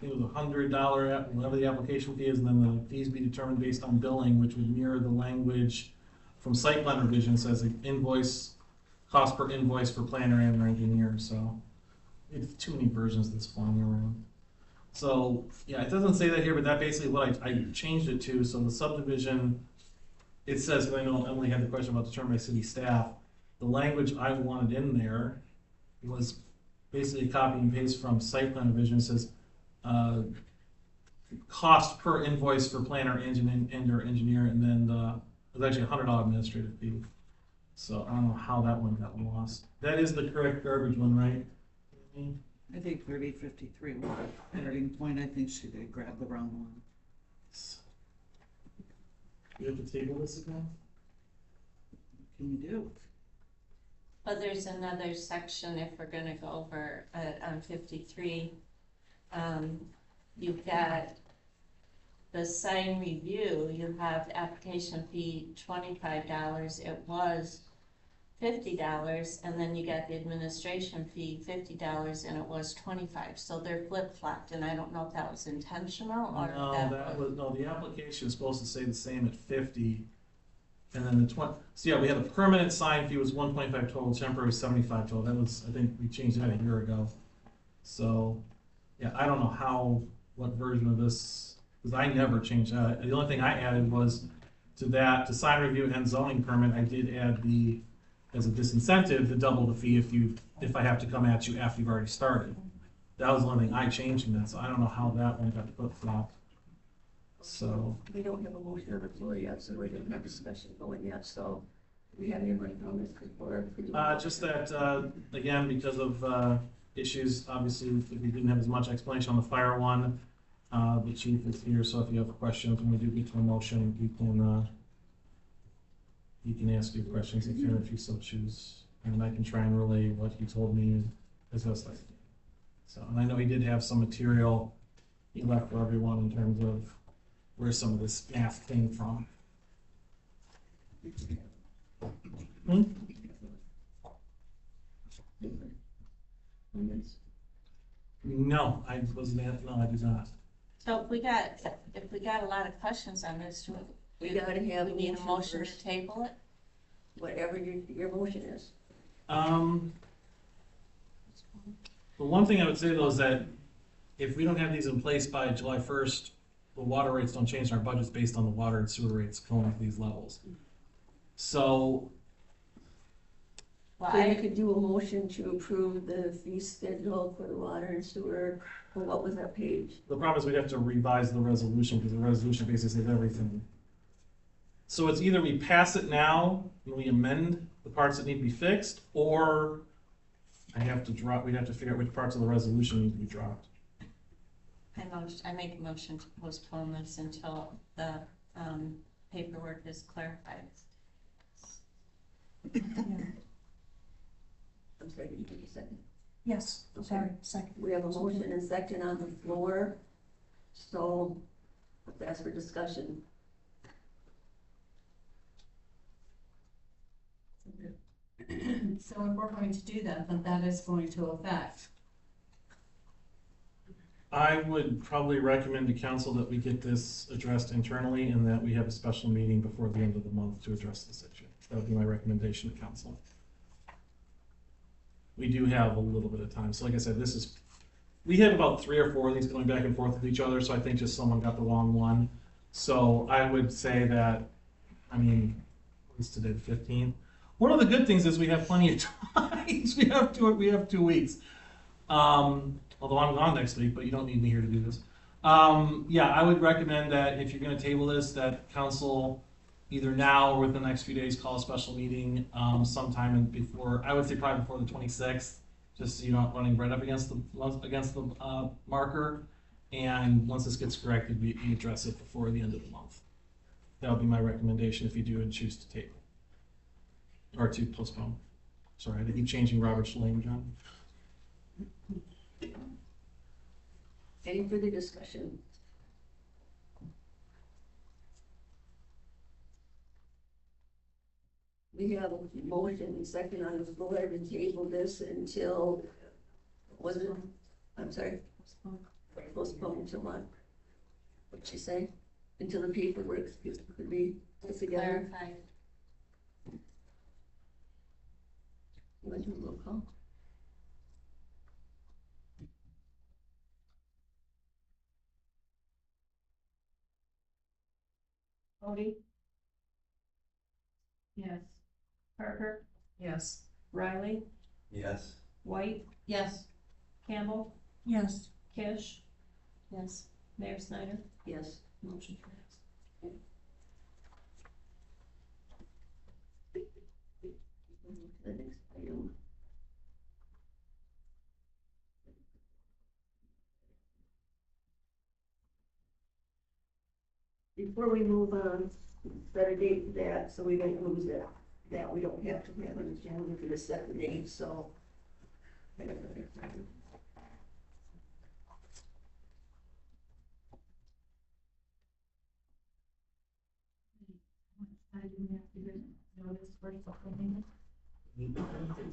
Speaker 8: $100, whatever the application fee is, and then the fees be determined based on billing, which would mirror the language from site plan revision, says an invoice, cost per invoice for planner and engineer, so it's too many versions that's flying around. So, yeah, it doesn't say that here, but that basically what I changed it to, so the subdivision, it says, and I know Emily had the question about determined by city staff, the language I wanted in there was basically copy and paste from site plan revision. It says, cost per invoice for planner and or engineer, and then it was actually $100 administrative fee. So I don't know how that one got lost. That is the correct garbage one, right?
Speaker 16: I think 3053 was a starting point. I think she did grab the wrong one.
Speaker 8: You have to table this again?
Speaker 16: What can you do?
Speaker 3: But there's another section if we're gonna go over on 53. You've got the sign review, you have the application fee $25, it was $50, and then you got the administration fee $50 and it was $25. So they're flip-flopped, and I don't know if that was intentional or
Speaker 8: No,
Speaker 3: if
Speaker 8: that was, no, the application is supposed to say the same at 50. And then so yeah, we had a permanent sign fee was 125 total, temporary was 75 total. That was, I think we changed that a year ago. So, yeah, I don't know what version of this, because I never changed that. The only thing I added was to sign review and zoning permit, I did add as a disincentive, to double the fee if I have to come at you after you've already started. That was the only thing I changed in that, so I don't know how that one got flip-flopped. So.
Speaker 4: We don't have a motion on the floor yet, so we don't have discussion going yet, so we have any more comments before?
Speaker 8: Just that, again, because of issues, obviously, we didn't have as much explanation on the fire one. The chief is here, so if you have questions when we do get to a motion, you can ask your questions if you so choose. And I can try and relay what he told me as best I can. So, and I know he did have some material he left for everyone in terms of where some of this math came from. No, I did not.
Speaker 3: So if we got a lot of questions on this,
Speaker 4: We gotta have.
Speaker 3: we need a motion to table it?
Speaker 4: Whatever your motion is.
Speaker 8: The one thing I would say though is that if we don't have these in place by July 1st, the water rates don't change, our budget's based on the water and sewer rates going to these levels. So.
Speaker 4: So you could do a motion to approve the fee schedule for the water and sewer, or what was that page?
Speaker 8: The problem is we'd have to revise the resolution, because the resolution basically says everything. So it's either we pass it now and we amend the parts that need to be fixed, or we'd have to figure out which parts of the resolution need to be dropped.
Speaker 3: I make a motion to postpone this until the paperwork is clarified.
Speaker 4: I'm sorry, did you give me a second?
Speaker 12: Yes, sorry, second.
Speaker 4: We have a motion and second on the floor, so let's ask for discussion.
Speaker 10: So if we're going to do that, then that is going to affect.
Speaker 8: I would probably recommend to council that we get this addressed internally and that we have a special meeting before the end of the month to address this issue. That would be my recommendation to council. We do have a little bit of time. So like I said, we had about 3 or 4 of these going back and forth with each other, so I think just someone got the wrong one. So I would say that, at least today, the 15th. One of the good things is we have plenty of time. we have 2 weeks. Although I'm gone next week, but you don't need me here to do this. Yeah, I would recommend that if you're gonna table this, that council either now or within the next few days call a special meeting sometime before, I would say probably before the 26th, just so you're not running right up against the marker. And once this gets corrected, we address it before the end of the month. That would be my recommendation if you do and choose to table. Or to postpone. Sorry, I keep changing Robert's language on.
Speaker 4: Any further discussion? We have a motion and second on the floor to table this until, I'm sorry? Postpone until what? What'd she say? Until the paperwork could be put together?
Speaker 3: Clarified.
Speaker 4: You want to do a roll call?
Speaker 3: Bodie?
Speaker 10: Yes.
Speaker 3: Parker?
Speaker 5: Yes.
Speaker 3: Riley?
Speaker 14: Yes.
Speaker 3: White?
Speaker 11: Yes.
Speaker 3: Campbell?
Speaker 12: Yes,
Speaker 3: Kish? Yes. Mayor Snyder?
Speaker 4: Yes.
Speaker 3: Motion carries.
Speaker 4: The next item. Before we move on, set a date for that, so we don't lose it. That we don't have to have an agenda for the second date, so.
Speaker 10: I do have to give notice for something.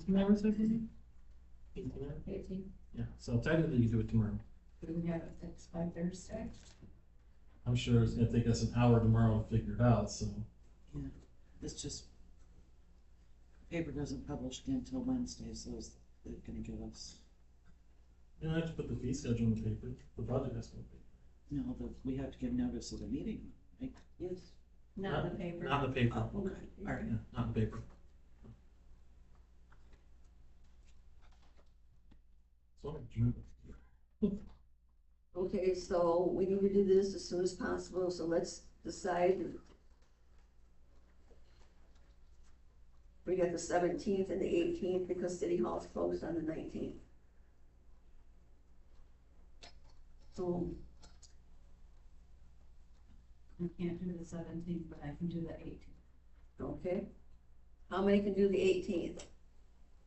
Speaker 8: Tomorrow's everything? 18. Yeah, so technically you do it tomorrow.
Speaker 10: Do we have it fixed by Thursday?
Speaker 8: I'm sure it's gonna take us an hour tomorrow to figure it out, so.
Speaker 16: Yeah. It's just, paper doesn't publish again until Wednesday, so they're gonna give us,
Speaker 8: You don't have to put the fee schedule in the paper, the budget has to be.
Speaker 16: you know, we have to give notice of the meeting, right?
Speaker 4: Yes, not in the paper.
Speaker 8: Not in the paper.
Speaker 4: Oh, okay.
Speaker 16: All right.
Speaker 8: Yeah, not in the paper. So,
Speaker 4: Okay, so we need to do this as soon as possible, so let's decide. We got the 17th and the 18th because City Hall's closed on the 19th. So,
Speaker 10: I can't do the 17th, but I can do the 18th.
Speaker 4: okay. How many can do the 18th?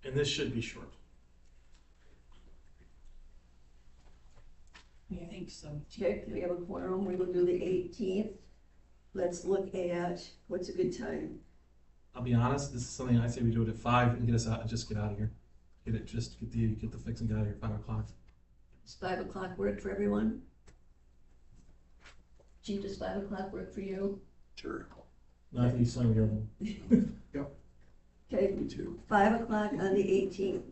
Speaker 8: and this should be short.
Speaker 16: I think so.
Speaker 4: Okay, we have a quorum, we will do the 18th. Let's look at, what's a good time?
Speaker 8: I'll be honest, this is something I say we do it at 5 and get us out, just get out of here. Get the fixing out of here, 5 o'clock.
Speaker 4: Does 5 o'clock work for everyone? Chief, does 5 o'clock work for you?
Speaker 9: Sure.
Speaker 8: No, I think he's saying the other one.
Speaker 9: Yep.
Speaker 4: Okay,
Speaker 9: Me too.
Speaker 4: 5 o'clock on the 18th.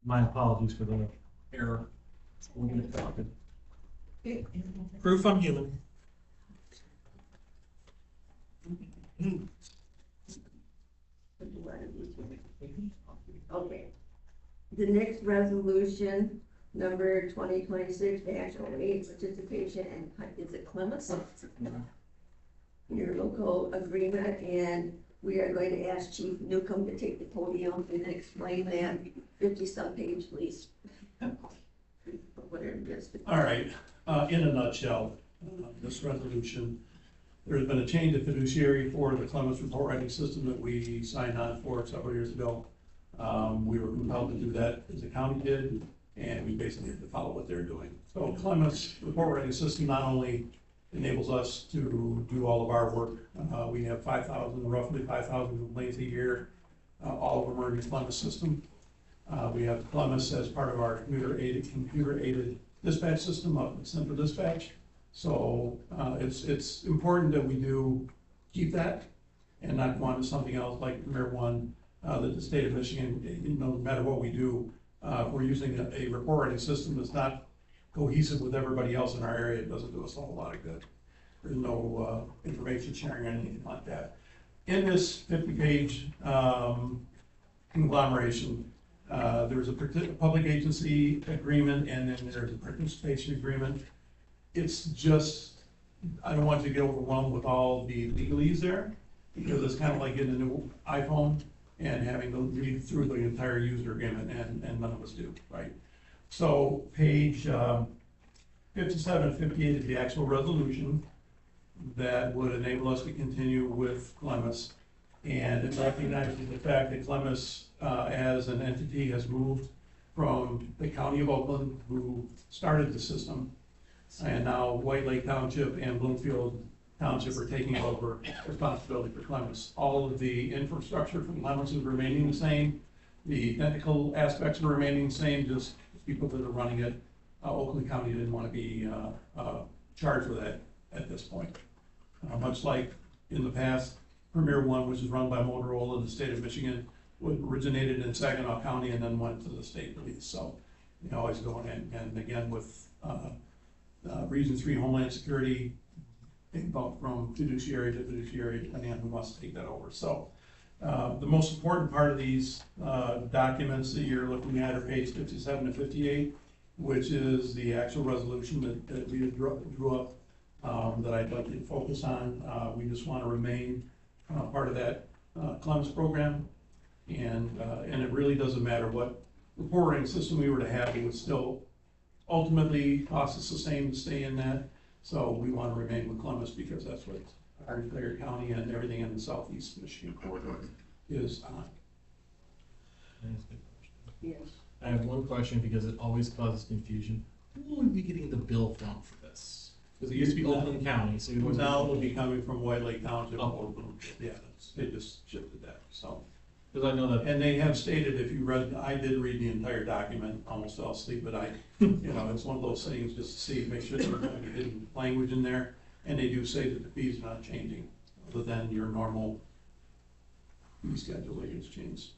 Speaker 8: My apologies for the error. We'll get it corrected.
Speaker 4: Okay.
Speaker 8: Proof I'm human.
Speaker 4: Okay. The next resolution, number 2026-08, participation in, is it Clemens? Your local agreement, and we are going to ask Chief Newcomb to take the podium and explain that 50-some page, please. Whatever it is.
Speaker 13: All right, in a nutshell, this resolution, there's been a change of fiduciary for the Clemens report writing system that we signed on for several years ago. We were compelled to do that as the county did, and we basically had to follow what they're doing. So Clemens report writing system not only enables us to do all of our work, we have roughly 5,000 complaints a year, all of them are in the Clemens system. We have Clemens as part of our computer-aided dispatch system of Central Dispatch. So it's important that we do keep that and not go on to something else like Premier One, that the state of Michigan, no matter what we do, we're using a report writing system that's not cohesive with everybody else in our area. It doesn't do us a whole lot of good. There's no information sharing or anything like that. In this 50-page conglomeration, there's a public agency agreement, and then there's a participation agreement. It's just, I don't want you to get overwhelmed with all the legalese there, because it's kind of like getting a new iPhone and having to read through the entire user agreement, and none of us do, right? So page 57 and 58 is the actual resolution that would enable us to continue with Clemens. And it recognizes the fact that Clemens, as an entity, has moved from the county of Oakland, who started the system, and now White Lake Township and Bloomfield Township are taking over responsibility for Clemens. All of the infrastructure for Clemens is remaining the same. The technical aspects are remaining the same, just people that are running it. Oakland County didn't want to be charged with that at this point. Much like in the past, Premier One, which is run by Motorola in the state of Michigan, originated in Saginaw County and then went to the state police. So, always going in, and again with Region 3 Homeland Security, they bump from fiduciary to fiduciary, depending on who wants to take that over. So, the most important part of these documents that you're looking at are page 57 and 58, which is the actual resolution that we drew up, that I'd like you to focus on. We just want to remain part of that Clemens program, and it really doesn't matter what reporting system we were to have, it would still ultimately cost us the same to stay in that. So we want to remain with Clemens because that's what our entire county and everything in the southeast Michigan corridor is on.
Speaker 4: Yes.
Speaker 8: I have one question because it always causes confusion. Who will we be getting the bill from for this? Because it used to be Oakland County, so
Speaker 13: Now it'll be coming from White Lake Township. Yeah, they just shifted that, so.
Speaker 8: Because I know that,
Speaker 13: And they have stated, if you read, I did read the entire document, almost fell asleep, but it's one of those things, just to see, make sure there's no hidden language in there. And they do say that the fees are not changing, other than your normal fee schedule that gets changed,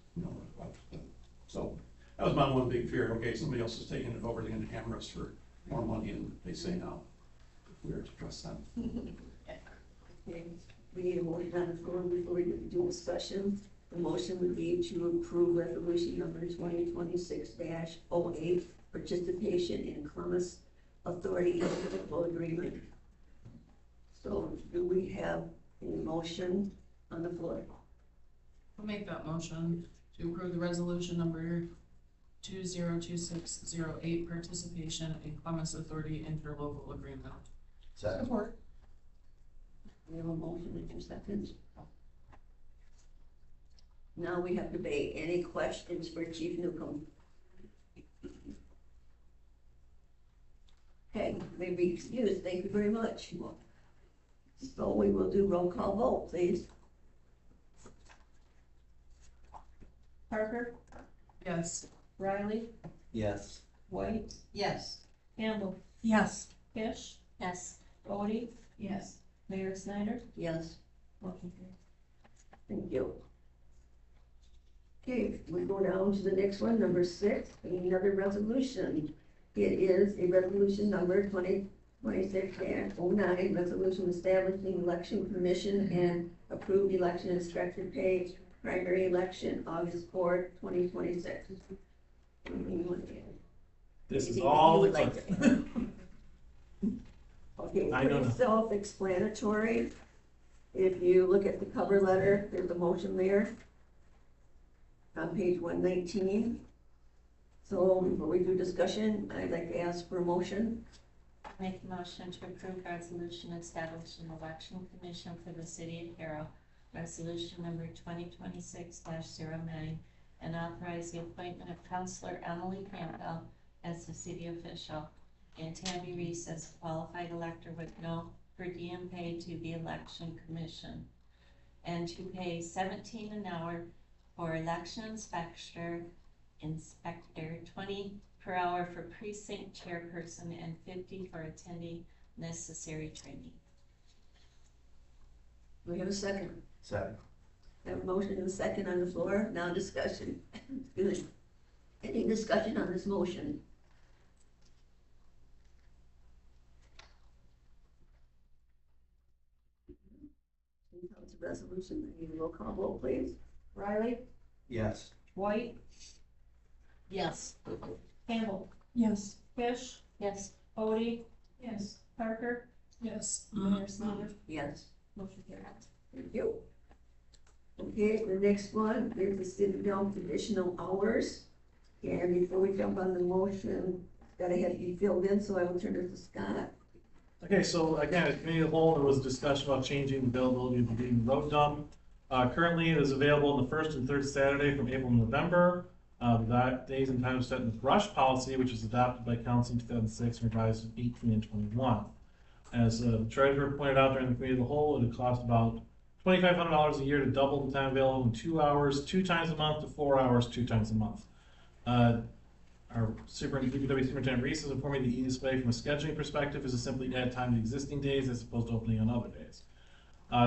Speaker 13: So, that was my one big fear, okay, somebody else is taking it over, they're gonna hammer us for more money, and they say no. If we are to trust them.
Speaker 4: Okay, we need a motion on the floor before we do discussion. The motion would be to approve resolution number 2026-08, participation in Columbus Authority Interlocal Agreement. So do we have a motion on the floor?
Speaker 5: I'll make that motion to approve the resolution number 202608, participation in Columbus Authority interlocal agreement.
Speaker 14: Second.
Speaker 12: Support.
Speaker 4: We have a motion in 2 seconds. Now we have debate. Any questions for Chief Newcomb? Okay, may be excused. Thank you very much. So we will do roll call vote, please.
Speaker 3: Parker,
Speaker 5: Yes.
Speaker 3: Riley,
Speaker 14: Yes.
Speaker 3: White,
Speaker 11: Yes.
Speaker 3: Campbell,
Speaker 12: Yes.
Speaker 3: Kish. Yes. Bodie,
Speaker 10: Yes.
Speaker 3: Mayor Snyder.
Speaker 4: Yes,
Speaker 3: Motion carried.
Speaker 4: thank you. Okay, we go down to the next one, number 6, another resolution. It is a resolution number 2026-09, resolution establishing election commission and approved election instructor pay, primary election, August 4th, 2026.
Speaker 8: this is all the
Speaker 4: Like
Speaker 8: fun.
Speaker 4: Okay,
Speaker 8: I don't
Speaker 4: pretty
Speaker 8: know.
Speaker 4: self-explanatory. If you look at the cover letter, there's a motion there on page 119. So before we do discussion, I'd like to ask for a motion.
Speaker 3: Make a motion to approve resolution establishing election commission for the city of Harrow, resolution number 2026-09, and authorize the appointment of Counselor Emily Campbell as the city official and Tammy Reese as qualified elector with no per diem pay to the election commission, and to pay $17 an hour for election inspector, 20 per hour for precinct chairperson, and 50 for attending necessary training.
Speaker 4: We have a second.
Speaker 14: Second.
Speaker 4: I have a motion and a second on the floor. Now discussion. Good. Any discussion on this motion? It's a resolution. I need a roll call vote, please.
Speaker 3: Riley,
Speaker 14: Yes.
Speaker 3: White. Yes. Campbell,
Speaker 12: Yes.
Speaker 3: Fish. Yes. Bodie,
Speaker 10: Yes.
Speaker 3: Parker,
Speaker 5: Yes.
Speaker 3: Mayor Snyder.
Speaker 4: Yes.
Speaker 3: Motion carried.
Speaker 4: Thank you. Okay, the next one, there's the city dump additional hours. And before we jump on the motion, gotta have you filled in, so I will turn it to Scott.
Speaker 8: Okay, so again, at committee of the whole, there was a discussion about changing the availability of the Dayton road dump. Currently, it is available on the first and third Saturday from April and November. That days and times set in the brush policy, which was adopted by council in 2006 and revised in 18 and 21. As the treasurer pointed out during the committee of the whole, it would cost about $2,500 a year to double the time available from 2 hours 2 times a month to 4 hours 2 times a month. Our DPW Superintendent Reese is informing the easiest way from a scheduling perspective is to simply add time to existing days as opposed to opening on other days.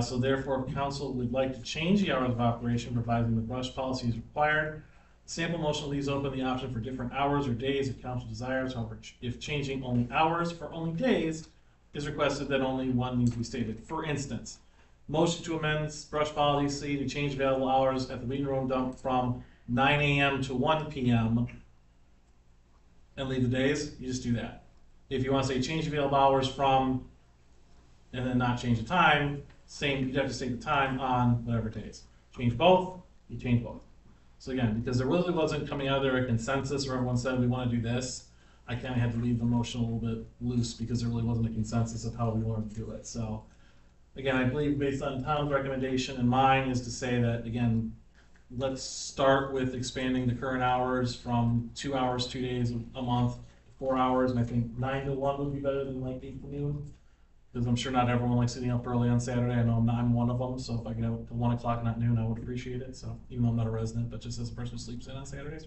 Speaker 8: So therefore, if council would like to change the hours of operation, providing the brush policy is required, the sample motion leaves open the option for different hours or days if council desires. However, if changing only hours for only days is requested, then only one needs to be stated. For instance, motion to amend brush policy to change available hours at the Wheaton Road dump from 9 a.m. to 1 p.m. and leave the days, you just do that. If you want to say change available hours from, and then not change the time, same, you have to state the time on whatever days. Change both, you change both. So again, because there really wasn't coming out of there a consensus where everyone said we want to do this, I kind of had to leave the motion a little bit loose because there really wasn't a consensus of how we wanted to do it. So again, I believe based on Tom's recommendation and mine is to say that, again, let's start with expanding the current hours from 2 hours, 2 days a month, 4 hours, and I think 9 to 1 would be better than like 8 to noon. because I'm sure not everyone likes sitting up early on Saturday. I know I'm one of them, so if I could have it to 1 o'clock, not noon, I would appreciate it. So even though I'm not a resident, but just as a person who sleeps in on Saturdays.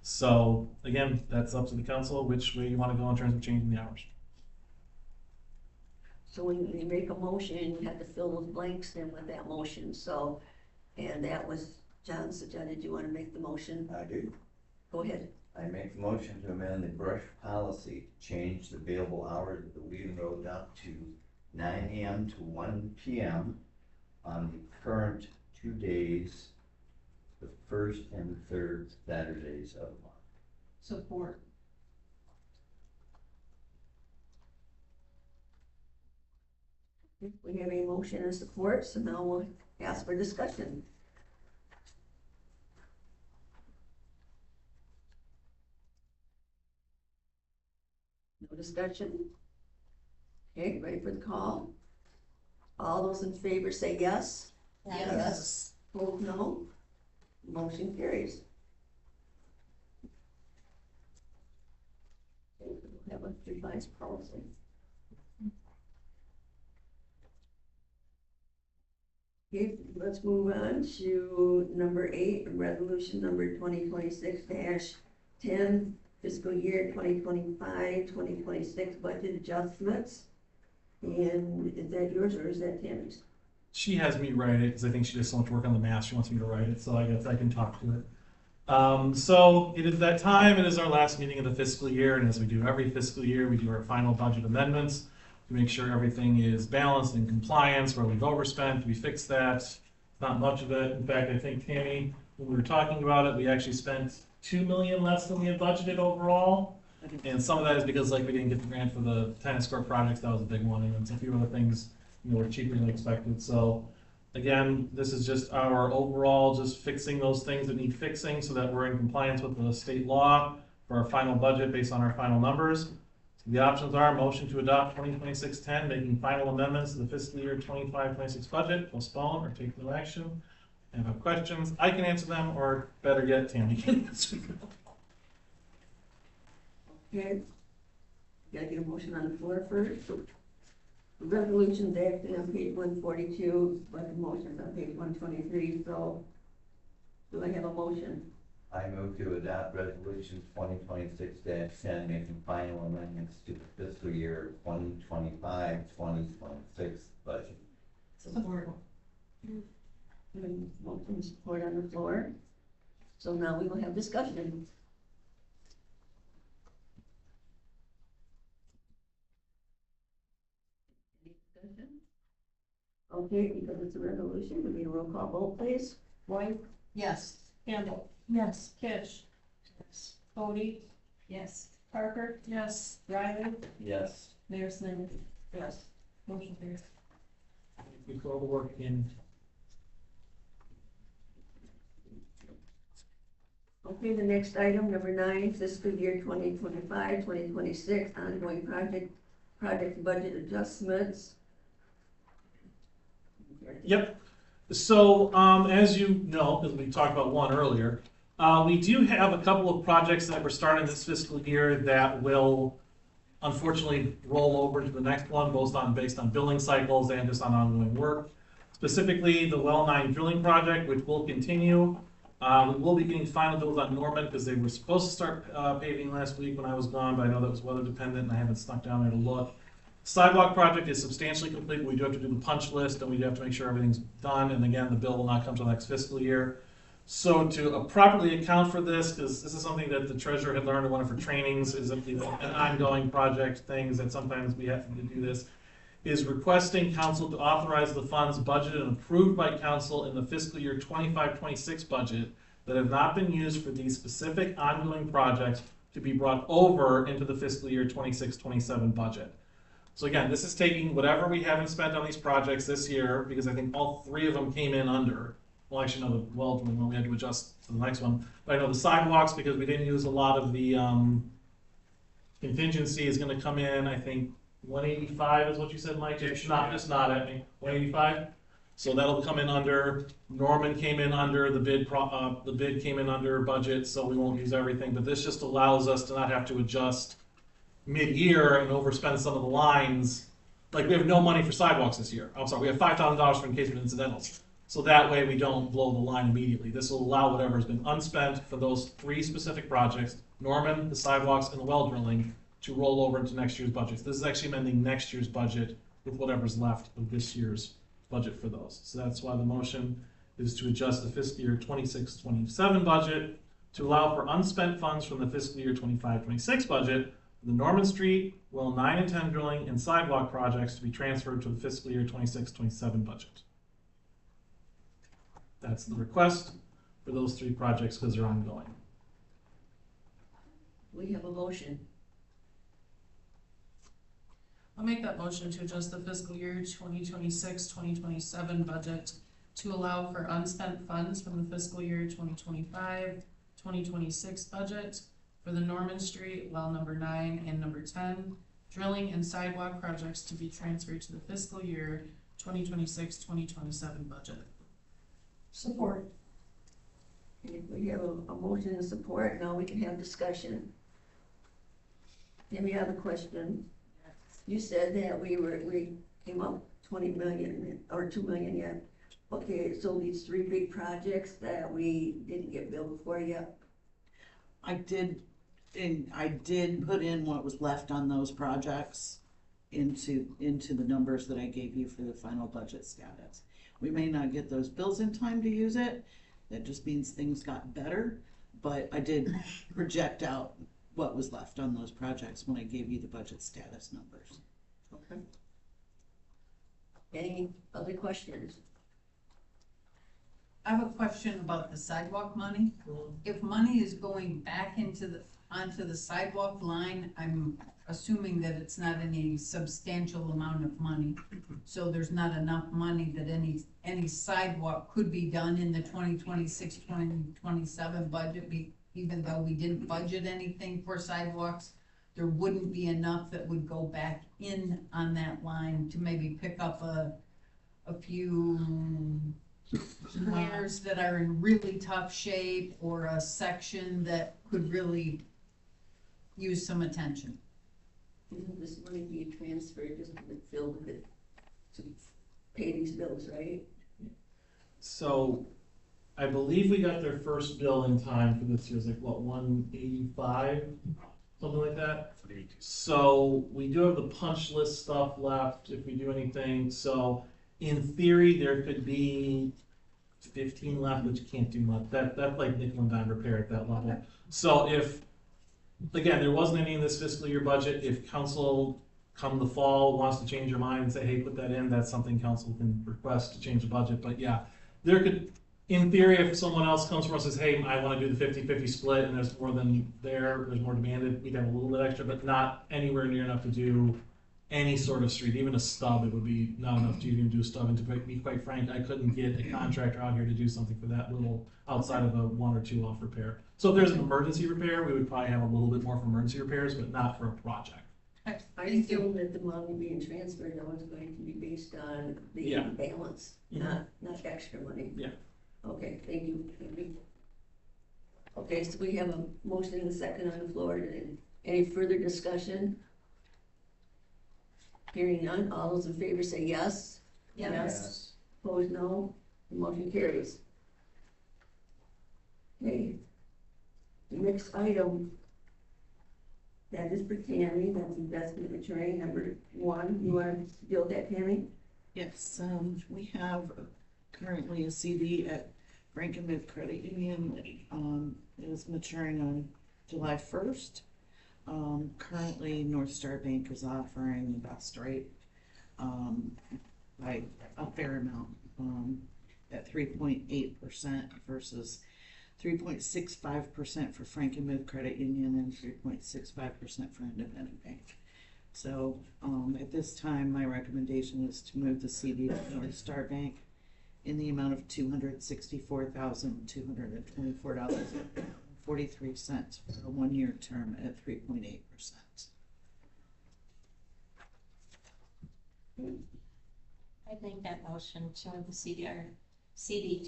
Speaker 8: So again, that's up to the council, which way you want to go in terms of changing the hours.
Speaker 4: So when you make a motion, you have to fill those blanks in with that motion, so, and that was, John suggested, you wanna make the motion?
Speaker 14: I do.
Speaker 4: Go ahead.
Speaker 14: I make the motion to amend the brush policy, change the available hours of the Wheeling Road down to 9 AM to 1 PM on the current 2 days, the first and third Saturdays of the month.
Speaker 11: Support.
Speaker 4: We have a motion and support, so now we'll ask for discussion. No discussion? Okay, ready for the call? All those in favor say yes?
Speaker 11: Yes.
Speaker 4: Vote no? Motion carries. Okay, we'll have a revised policy. Okay, let's move on to number 8, resolution number 2026-10, fiscal year 2025-2026 budget adjustments. And is that yours or is that Tammy's?
Speaker 8: She has me write it because I think she does so much work on the math. She wants me to write it, so I guess I can talk to it. So it is that time. It is our last meeting of the fiscal year, and as we do every fiscal year, we do our final budget amendments to make sure everything is balanced and in compliance. Where we've overspent, we fix that. Not much of it. In fact, I think Tammy, when we were talking about it, we actually spent $2 million less than we had budgeted overall. And some of that is because like we didn't get the grant for the tennis court projects. That was a big one, and then a few other things were cheaper than expected. So again, this is just our overall just fixing those things that need fixing so that we're in compliance with the state law for our final budget based on our final numbers. So the options are motion to adopt 2026-10, making final amendments to the fiscal year 25-26 budget, postpone or take no action. If you have questions, I can answer them, or better yet, Tammy can answer them.
Speaker 4: Okay. Gotta get a motion on the floor first. Resolutions acting on page 142, but the motion's on page 123, so do I have a motion?
Speaker 14: I move to adopt resolution 2026-10, making final amendments to the fiscal year 2025-2026 budget.
Speaker 11: Support.
Speaker 4: Motion support on the floor. So now we will have discussion. Okay, because it's a resolution, we need a roll call vote, please.
Speaker 3: White,
Speaker 11: Yes.
Speaker 3: Campbell,
Speaker 12: Yes.
Speaker 3: Kish, Cody,
Speaker 10: Yes.
Speaker 3: Parker,
Speaker 12: Yes.
Speaker 3: Riley,
Speaker 14: Yes.
Speaker 3: Mayor Snyder.
Speaker 4: Yes.
Speaker 3: Motion carries.
Speaker 8: We put all the work in.
Speaker 4: Okay, the next item, number 9, fiscal year 2025-2026, ongoing project budget adjustments.
Speaker 8: Yep. So, as you know, because we talked about one earlier, we do have a couple of projects that we're starting this fiscal year that will unfortunately roll over into the next one, based on billing cycles and just on ongoing work. Specifically, the Well 9 drilling project, which will continue. We will be getting final bills on Norman because they were supposed to start paving last week when I was gone, but I know that was weather dependent and I haven't snuck down there to look. Sidewalk project is substantially complete. We do have to do the punch list and we do have to make sure everything's done. And again, the bill will not come till next fiscal year. So to properly account for this, because this is something that the treasurer had learned in one of her trainings, is an ongoing project things that sometimes we have to do this, is requesting council to authorize the funds budgeted and approved by council in the fiscal year 25-26 budget that have not been used for these specific ongoing projects to be brought over into the fiscal year 26-27 budget. So again, this is taking whatever we haven't spent on these projects this year, because I think all 3 of them came in under. Well, actually, no, the well drilling we had to adjust to the next one. But I know the sidewalks, because we didn't use a lot of the contingency, is going to come in, I think, 185 is what you said, Mike? Just not at me. 185. So that'll come in under. Norman came in under the bid. The bid came in under budget, so we won't use everything. But this just allows us to not have to adjust mid-year and overspend some of the lines like, we have no money for sidewalks this year. I'm sorry, we have $5,000 for encasement incidentals. So that way we don't blow the line immediately. This will allow whatever has been unspent for those 3 specific projects, Norman, the sidewalks, and the well drilling, to roll over into next year's budget. This is actually amending next year's budget with whatever's left of this year's budget for those. So that's why the motion is to adjust the fiscal year 26-27 budget to allow for unspent funds from the fiscal year 25-26 budget for the Norman Street, well 9 and 10 drilling, and sidewalk projects to be transferred to the fiscal year 26-27 budget. That's the request for those 3 projects because they're ongoing.
Speaker 4: We have a motion.
Speaker 5: I'll make that motion to adjust the fiscal year 2026-2027 budget to allow for unspent funds from the fiscal year 2025-2026 budget for the Norman Street, well number 9 and number 10, drilling and sidewalk projects to be transferred to the fiscal year 2026-2027 budget.
Speaker 12: Support.
Speaker 4: Okay, we have a motion and support, now we can have discussion. Any other question? You said that we came up 20 million, or 2 million yet. Okay, so these 3 big projects that we didn't get billed for yet?
Speaker 16: I did put in what was left on those projects into the numbers that I gave you for the final budget status. We may not get those bills in time to use it. That just means things got better, but I did project out what was left on those projects when I gave you the budget status numbers.
Speaker 4: Okay. Any other questions?
Speaker 11: I have a question about the sidewalk money. If money is going back onto the sidewalk line, I'm assuming that it's not any substantial amount of money. So there's not enough money that any sidewalk could be done in the 2026-2027 budget, even though we didn't budget anything for sidewalks. There wouldn't be enough that would go back in on that line to maybe pick up a few squares that are in really tough shape, or a section that could really use some attention.
Speaker 4: Isn't this money being transferred just to fill with it, to pay these bills, right?
Speaker 8: So I believe we got their first bill in time for this year. It's like, what, 185? Something like that. So we do have the punch list stuff left if we do anything. So in theory, there could be 15 left, which you can't do much. That's like nickel and dime repair at that level. So if, again, there wasn't any in this fiscal year budget, if council come the fall wants to change your mind and say, hey, put that in, that's something council can request to change the budget. But yeah, there could, in theory, if someone else comes from us and says, hey, I want to do the 50-50 split and there's more than there's more demanded, we'd have a little bit extra, but not anywhere near enough to do any sort of street, even a stub. It would be not enough to even do a stub. And to be quite frank, I couldn't get a contractor out here to do something for that little, outside of a 1 or 2 off repair. So if there's an emergency repair, we would probably have a little bit more for emergency repairs, but not for a project.
Speaker 4: I assume that the money being transferred now is going to be based on the balance, not extra money.
Speaker 8: Yeah.
Speaker 4: Okay, thank you. Okay, so we have a motion and a second on the floor. Any further discussion? Hearing none, all those in favor say yes.
Speaker 11: Yes.
Speaker 4: Opposed, no. The motion carries. Okay. The next item, that is for Tammy, that's investment attorney number 1. You want to deal with that, Tammy?
Speaker 16: Yes, we have currently a CD at Frankenmuth Credit Union. It is maturing on July 1st. Currently, North Star Bank is offering the best rate by a fair amount at 3.8% versus 3.65% for Frankenmuth Credit Union and 3.65% for Independent Bank. So at this time, my recommendation is to move the CD to North Star Bank in the amount of $264,224.43 for a 1-year term at 3.8%.
Speaker 3: I think that motion to move the CD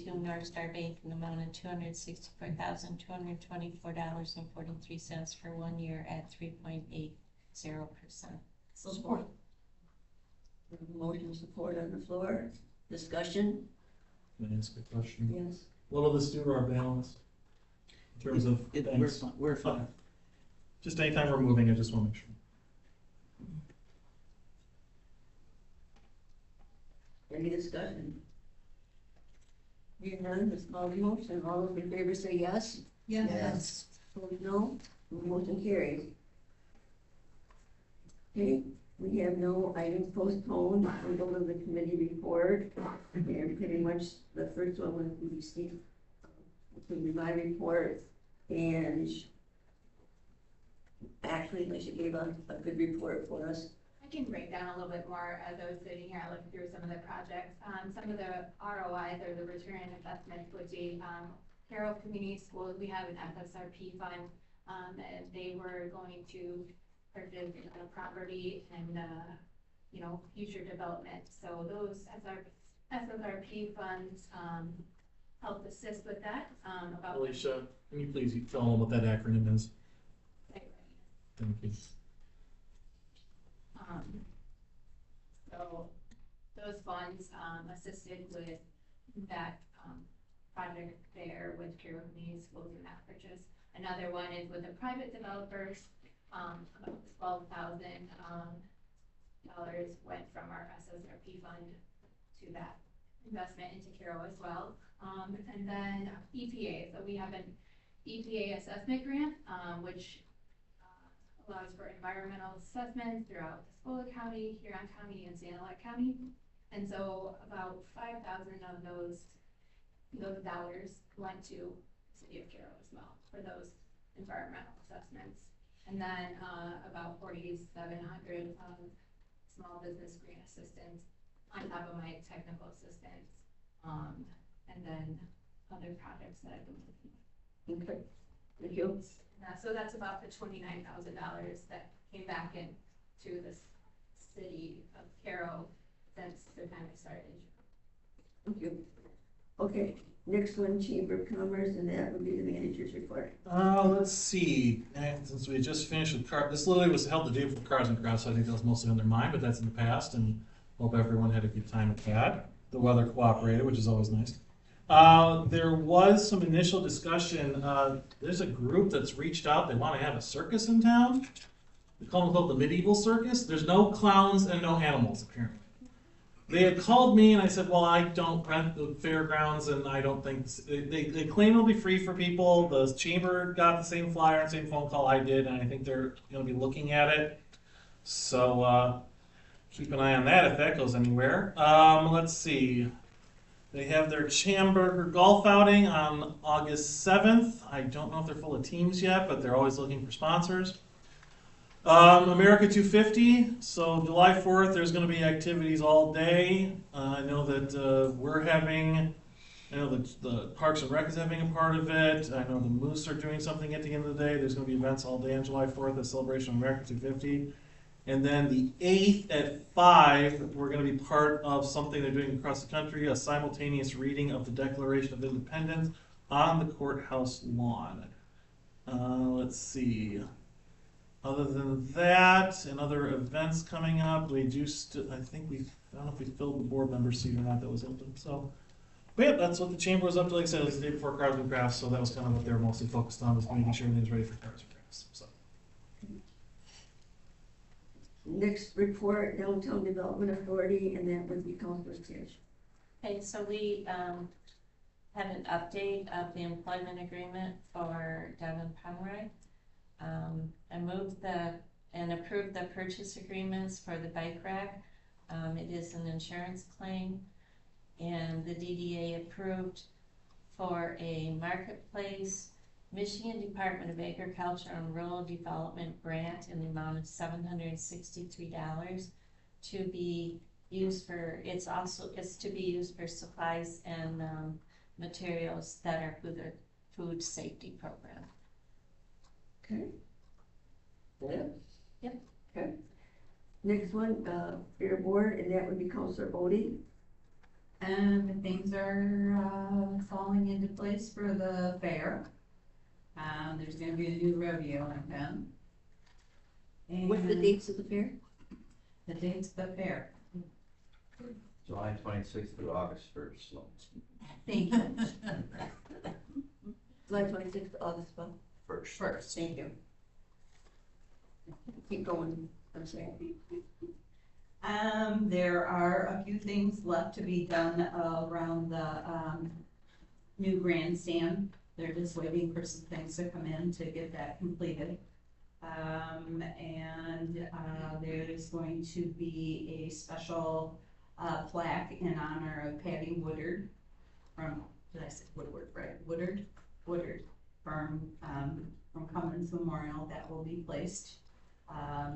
Speaker 3: to North Star Bank in the amount of $264,224.43 for 1 year at 3.80%.
Speaker 12: Support.
Speaker 4: Motion support on the floor, discussion,
Speaker 8: Can I ask a question?
Speaker 4: yes.
Speaker 8: What will this do to our balance? In terms of things?
Speaker 16: We're fine.
Speaker 8: Just anytime we're moving, I just wanna make sure.
Speaker 4: Any discussion? Hearing none, let's call the motion. All those in favor say yes.
Speaker 12: Yes.
Speaker 4: Opposed, no. Motion carries. Okay, we have no items postponed. We go to the committee report. And pretty much the first one would be Steve. Would be my report. And actually, Alicia gave a good report for us.
Speaker 15: I can break down a little bit more as I was sitting here looking through some of the projects. Some of the ROIs or the return on investments would be Carroll Community Schools. We have an SSRP fund, and they were going to purchase a property and future development. So those SSRP funds help assist with that.
Speaker 8: Alicia, can you please tell them what that acronym is? Thank you.
Speaker 15: So those funds assisted with that project there with Carroll Community Schools and that purchase. Another one is with the private developers. About $12,000 went from our SSRP fund to that investment into Carroll as well. And then EPA. So we have an EPA assessment grant, which allows for environmental assessments throughout Tuscola County, Huron County, and Sanilac County. And so about 5,000 of those dollars went to the city of Carroll as well for those environmental assessments. And then about 4,700 small business grant assistance on top of my technical assistance, and then other projects that I've been working on.
Speaker 4: Okay, thank you.
Speaker 15: So that's about the $29,000 that came back into the city of Carroll since the time I started.
Speaker 4: Thank you. Okay, next one, Chamber of Commerce, and that would be the manager's report.
Speaker 8: Let's see. And since we just finished with this literally was held the day before Cars and Crafts, so I think that was mostly on their mind, but that's in the past, and hope everyone had a good time with that. The weather cooperated, which is always nice. There was some initial discussion. There's a group that's reached out. They want to have a circus in town. They call themselves the Medieval Circus. There's no clowns and no animals, apparently. They had called me, and I said, well, I don't rent the fairgrounds, and I don't think... They claim it'll be free for people. The chamber got the same flyer and same phone call I did, and I think they're going to be looking at it. So keep an eye on that if that goes anywhere. Let's see. They have their Chamberger golf outing on August 7th. I don't know if they're full of teams yet, but they're always looking for sponsors. America 250, so July 4th, there's going to be activities all day. I know that we're having, I know that the Parks and Rec is having a part of it. I know the Moose are doing something at the end of the day. There's going to be events all day on July 4th, a celebration of America 250. And then the 8th at 5, we're going to be part of something they're doing across the country, a simultaneous reading of the Declaration of Independence on the courthouse lawn. Let's see. Other than that, and other events coming up, we do I think I don't know if we filled the board member seat or not that was open. So, but yeah, that's what the chamber was up to. Like I said, it was the day before Cars and Crafts, so that was kind of what they were mostly focused on, was making sure everything's ready for Cars and Crafts. So.
Speaker 4: Next report, Downtown Development Authority, and that would be Councilor Tisch.
Speaker 3: Okay, so we had an update of the employment agreement for Devin Pomeroy. I moved and approved the purchase agreements for the bike rack. It is an insurance claim, and the DDA approved for a marketplace Michigan Department of Agriculture and Rural Development grant in the amount of $763 to be used for, it's to be used for supplies and materials that are for the food safety program.
Speaker 4: Okay. Yeah?
Speaker 3: Yep.
Speaker 4: Okay. Next one, Fair Board, and that would be Councilor Bodie.
Speaker 10: Things are falling into place for the fair. There's gonna be a new rodeo in town.
Speaker 4: What's the dates of the fair?
Speaker 10: The dates of the fair.
Speaker 14: July 26th through August 1st. So
Speaker 10: Thank you.
Speaker 4: July 26th, August
Speaker 14: first.
Speaker 4: Thank you. Keep going, I'm sorry.
Speaker 10: There are a few things left to be done around the, new grandstand. They're just waiting for some things to come in to get that completed. There is going to be a special, plaque in honor of Patty Woodard from, did I say Woodward, right? Woodard from Cummins Memorial that will be placed. I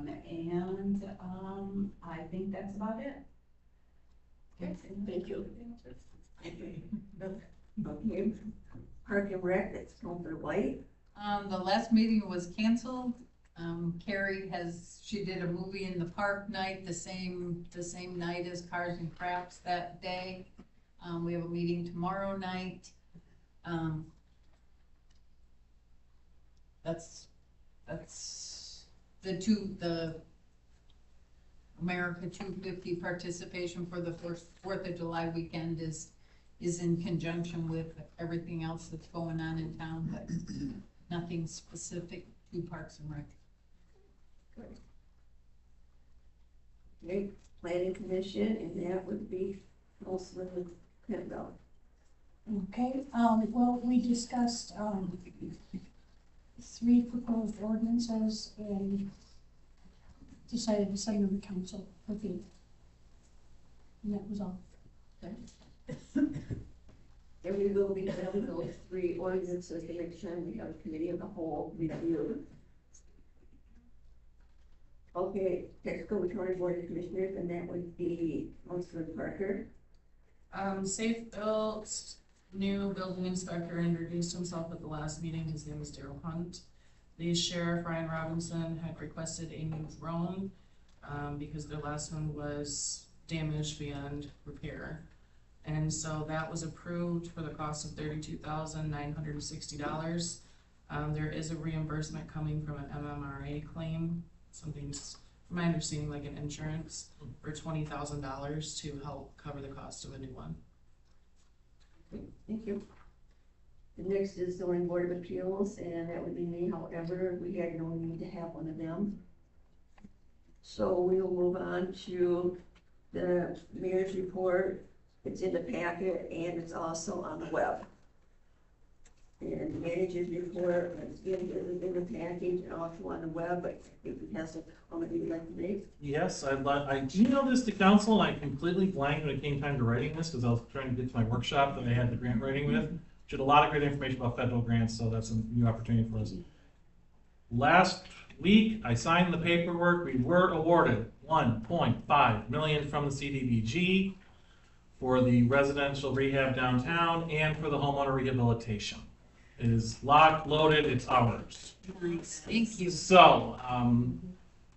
Speaker 10: think that's about it.
Speaker 4: Okay, thank you. Okay, Park and Rec, that's Counselor White.
Speaker 11: The last meeting was canceled. Carrie she did a movie in the park night, the same night as Cars and Crafts that day. We have a meeting tomorrow night. That's the America 250 participation for the 4th of July weekend is in conjunction with everything else that's going on in town, but nothing specific to Parks and Rec.
Speaker 4: Okay, Planning Commission, and that would be Councilor Campbell.
Speaker 12: Okay, well, we discussed, 3 proposed ordinances and decided to send them to council for feedback. And that was all.
Speaker 4: And we will be having those 3 ordinances the next time we have a committee of the whole review. Okay, next go to our Board of Commissioners, and that would be Councilor Parker.
Speaker 5: Safe Built, new building inspector introduced himself at the last meeting. His name is Daryl Hunt. The Sheriff Ryan Robinson had requested a new drone because their last one was damaged beyond repair. And so that was approved for the cost of $32,960. There is a reimbursement coming from an MMRA claim, something's, from my understanding, like an insurance, for $20,000 to help cover the cost of a new one.
Speaker 4: Okay, thank you. The next is zoning board of appeals, and that would be me. However, we had no need to have one of them. So we will move on to the mayor's report. It's in the packet and it's also on the web. And the manager's report is in the package and also on the web, but if it has a comment you'd like to make.
Speaker 8: Yes, I emailed this to council, and I completely blanked when it came time to writing this, because I was trying to get to my workshop that I had the grant writing with, which had a lot of great information about federal grants, so that's a new opportunity for us. Last week, I signed the paperwork. We were awarded $1.5 million from the CDBG for the residential rehab downtown and for the homeowner rehabilitation. It is locked, loaded, it's ours.
Speaker 11: Thank you.
Speaker 8: So,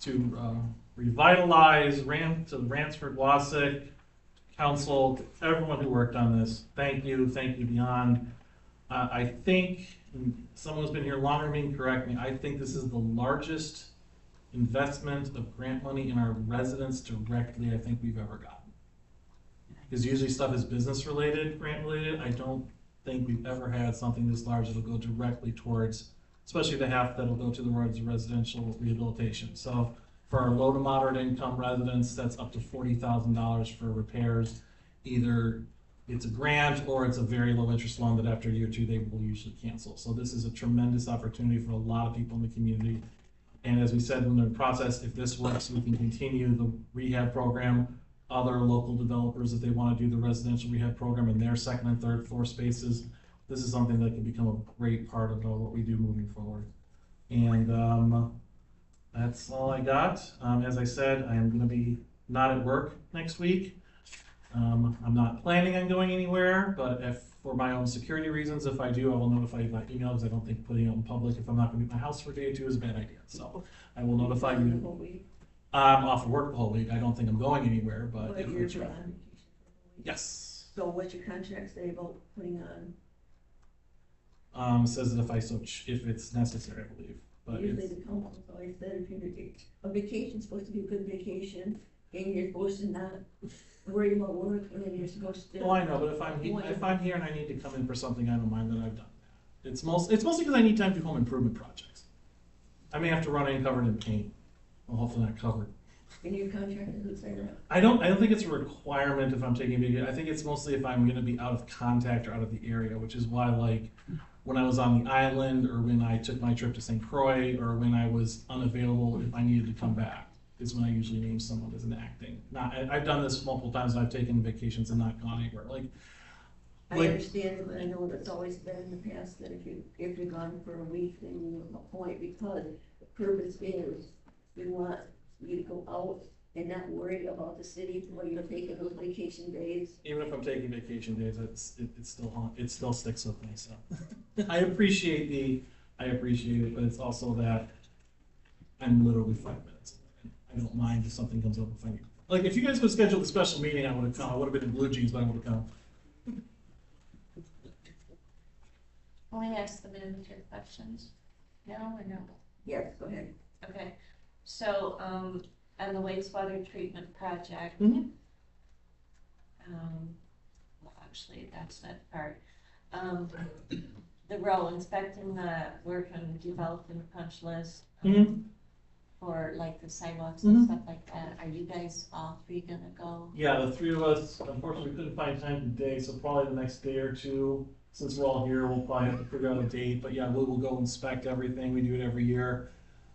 Speaker 8: to revitalize to Ransford Wassett Council, everyone who worked on this, thank you beyond. I think, and someone's been here longer than me, correct me, I think this is the largest investment of grant money in our residents directly I think we've ever gotten. Because usually stuff is business related, grant related. I don't think we've ever had something this large that'll go directly towards, especially the half that'll go to the residential rehabilitation. So for our low to moderate income residents, that's up to $40,000 for repairs. Either it's a grant or it's a very low interest loan that after a year or two they will usually cancel. So this is a tremendous opportunity for a lot of people in the community. And as we said in the process, if this works, we can continue the rehab program. Other local developers, if they want to do the residential rehab program in their second and third floor spaces, this is something that can become a great part of what we do moving forward. And that's all I got. As I said, I am going to be not at work next week. I'm not planning on going anywhere, but if for my own security reasons, if I do, I will notify you by email, because I don't think putting it in public if I'm not going to be at my house for a day or two is a bad idea. So I will notify you. I'm off of work the whole week. I don't think I'm going anywhere, but if it's right. Yes.
Speaker 4: So what's your contract say about putting on?
Speaker 8: Says that if it's necessary, I believe. But
Speaker 4: usually the council's always said if you a vacation's supposed to be a good vacation, and you're supposed to not worry about work, and then you're supposed to.
Speaker 8: Well, I know, but if I'm here and I need to come in for something, I don't mind that I've done that. It's mostly because I need time to do home improvement projects. I may have to run in covered in paint. Well, hopefully not covered.
Speaker 4: And your contract doesn't say that.
Speaker 8: I don't think it's a requirement if I'm taking video. I think it's mostly if I'm gonna be out of contact or out of the area, which is why, like, when I was on the island, or when I took my trip to St. Croix, or when I was unavailable if I needed to come back, is when I usually name someone as an acting. I've done this multiple times, and I've taken vacations and not gone anywhere,
Speaker 4: I understand it, but I know that's always been in the past, that if you're gone for a week, then you appoint, because the purpose is, we want you to go out and not worry about the city while you're taking those vacation days.
Speaker 8: Even if I'm taking vacation days, it still sticks with me, so. I appreciate it, but it's also that I'm literally 5 minutes. I don't mind if something comes up if I need. Like, if you guys would schedule the special meeting, I would have come. I would have been in blue jeans, but I would have come.
Speaker 3: Can we ask the manager questions? No or no?
Speaker 4: Yes, go ahead.
Speaker 3: Okay, so, on the wastewater treatment project.
Speaker 8: Mhm.
Speaker 3: Well, actually, that's that part. The row, inspecting the work and developing the punch list. For like the sidewalks and stuff like that, are you guys all three gonna go?
Speaker 8: Yeah, the three of us, unfortunately, we couldn't find time today, so probably the next day or two, since we're all here, we'll probably have to figure out a date, but yeah, we will go inspect everything, we do it every year,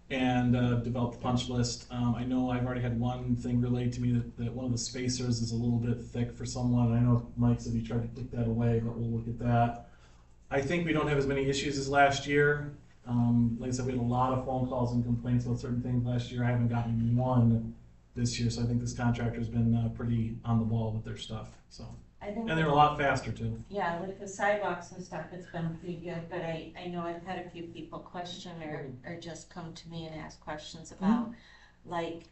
Speaker 8: and develop the punch list. I know I've already had one thing relayed to me that one of the spacers is a little bit thick for someone, and I know Mike said he tried to take that away, but we'll look at that. I think we don't have as many issues as last year. Like I said, we had a lot of phone calls and complaints about certain things last year. I haven't gotten one this year, so I think this contractor's been pretty on the ball with their stuff. So, and they're a lot faster too.
Speaker 3: Yeah, with the sidewalks and stuff, it's been pretty good, but I know I've had a few people question or just come to me and ask questions about, like,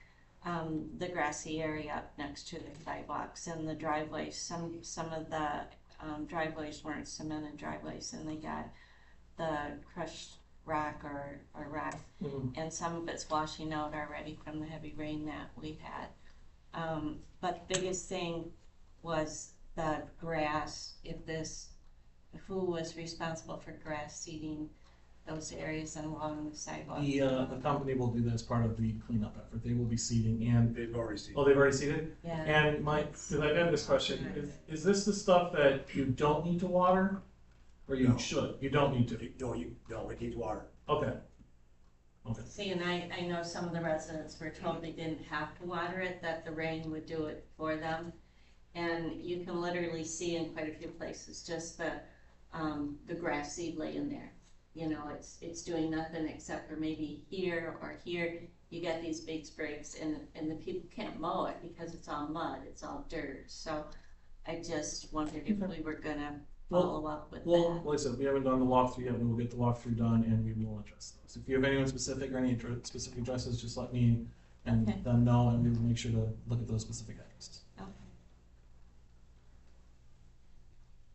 Speaker 3: the grassy area up next to the sidewalks and the driveways. Some of the driveways weren't cemented driveways, and they got the crushed rock or rock, and some of it's washing out already from the heavy rain that we've had. But the biggest thing was the grass. Who was responsible for grass seeding those areas and along the sidewalk?
Speaker 8: The company will do that as part of the cleanup effort. They will be seeding, and
Speaker 6: They've already seen.
Speaker 8: oh, they've already seeded.
Speaker 3: Yeah.
Speaker 8: And Mike, because I've had this question, is this the stuff that you don't need to water? Or you should? You don't need to?
Speaker 6: No, it needs water.
Speaker 8: Okay. Okay.
Speaker 3: See, and I know some of the residents were told they didn't have to water it, that the rain would do it for them. And you can literally see in quite a few places just the grass seed laying there. You know, it's doing nothing except for maybe here or here. You get these big sprigs, and the people can't mow it because it's all mud, it's all dirt. So I just wondered if we were gonna follow up with that.
Speaker 8: Well, like I said, we haven't done the walkthrough yet. We will get the walkthrough done, and we will address those. If you have anyone specific or any specific addresses, just let me and them know, and we will make sure to look at those specific addresses.
Speaker 3: Okay.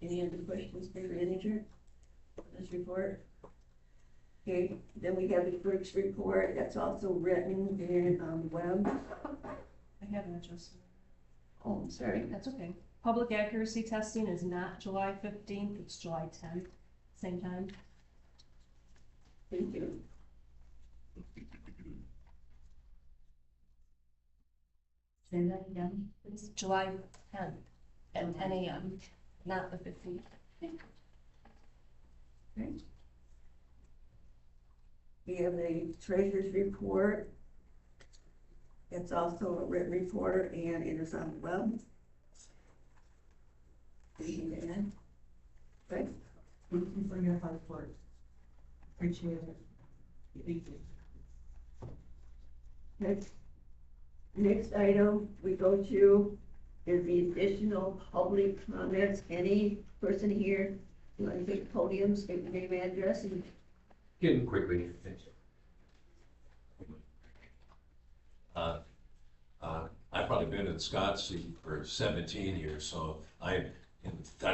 Speaker 4: Any other questions for the manager? This report? Okay, then we have the clerk's report, that's also written in, web.
Speaker 17: I haven't adjusted.
Speaker 4: Oh, I'm sorry.
Speaker 17: That's okay. Public accuracy testing is not July 15th, it's July 10th, same time.
Speaker 4: Thank you.
Speaker 17: Say that again. It's July 10th at 10 a.m., not the 15th.
Speaker 4: Okay. We have the treasurer's report. It's also a written report, and it is on the web. Anything to add? Okay.
Speaker 16: Thank you for your hard work. Appreciate it. Thank you.
Speaker 4: Okay. Next item we go to is the additional public comments. Any person here, you want to take the podium, state your name, address, and
Speaker 18: Getting quickly. I've probably been in Scottsdale for 17 years, so I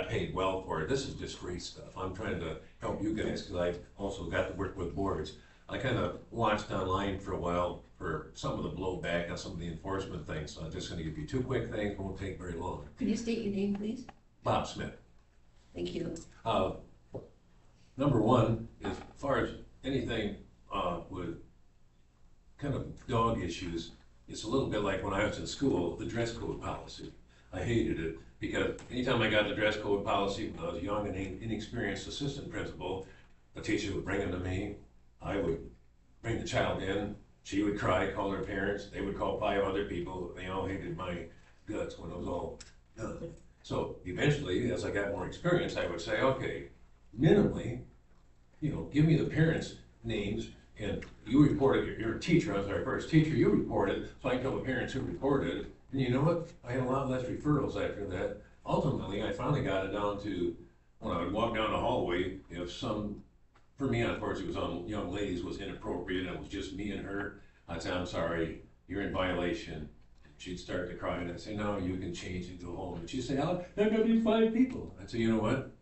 Speaker 18: paid well for it. This is just great stuff. I'm trying to help you guys because I've also got to work with boards. I kind of watched online for a while for some of the blowback on some of the enforcement things, so I'm just gonna give you two quick things, won't take very long.
Speaker 4: Could you state your name, please?
Speaker 18: Bob Smith.
Speaker 4: Thank you.
Speaker 18: Number one, as far as anything, with kind of dog issues, it's a little bit like when I was in school, the dress code policy. I hated it because anytime I got the dress code policy when I was a young and inexperienced assistant principal, the teacher would bring them to me. I would bring the child in. She would cry, call her parents. They would call 5 other people. They all hated my guts when it was all done. So eventually, as I got more experience, I would say, okay, minimally, give me the parents' names, and you reported, you're a teacher, I'm sorry, first teacher, you reported, so I can tell the parents who reported. And you know what? I had a lot less referrals after that. Ultimately, I finally got it down to when I would walk down the hallway, if for me, of course, it was on young ladies, was inappropriate, and it was just me and her, I'd say, I'm sorry, you're in violation. She'd start to cry, and I'd say, no, you can change and go home. And she'd say, oh, there could be 5 people. I'd say, you know what?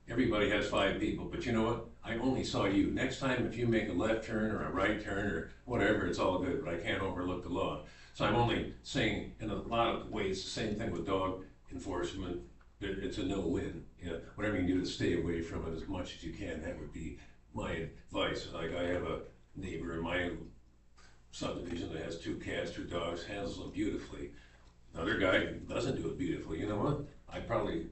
Speaker 18: Everybody has 5 people, but you know what? I only saw you. Next time, if you make a left turn or a right turn or whatever, it's all good, but I can't overlook the law. So I'm only saying, in a lot of ways, the same thing with dog enforcement. It's a no-win. Whatever you can do to stay away from it as much as you can, that would be my advice. Like, I have a neighbor in my subdivision that has 2 cats, 2 dogs, handles them beautifully. Another guy doesn't do it beautifully. You know what? I'd probably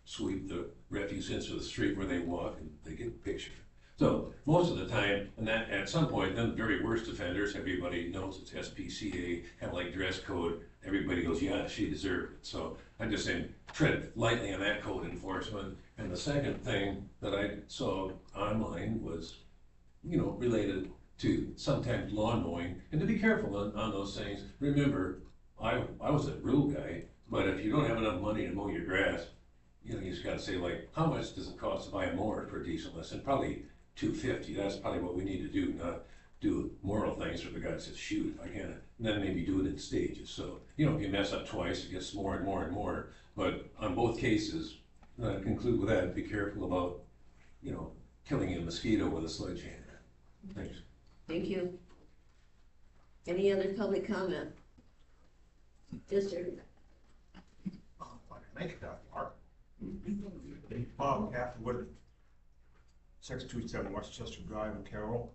Speaker 18: sweep the refuse into the street where they walk and they get a picture. So most of the time, and that at some point, then the very worst offenders, everybody knows it's SPCA, kind of like dress code. Everybody goes, yeah, she deserved it. So I'm just saying, tread lightly on that code enforcement. And the second thing that I saw online was, related to sometimes lawn mowing, and to be careful on those things. Remember, I was a rule guy, but if you don't have enough money to mow your grass, you just gotta say, like, how much does it cost to buy a mower for a decent lesson? Probably $250. That's probably what we need to do, not do moral things where the guy says, shoot, if I can, and then maybe do it in stages. So, if you mess up twice, it gets more and more and more. But on both cases, I conclude with that, be careful about, killing a mosquito with a sledgehammer. Thanks.
Speaker 4: Thank you. Any other public comment? Yes, sir.
Speaker 6: Make it that far. Bob Atwood, 627 Westchester Drive in Carroll.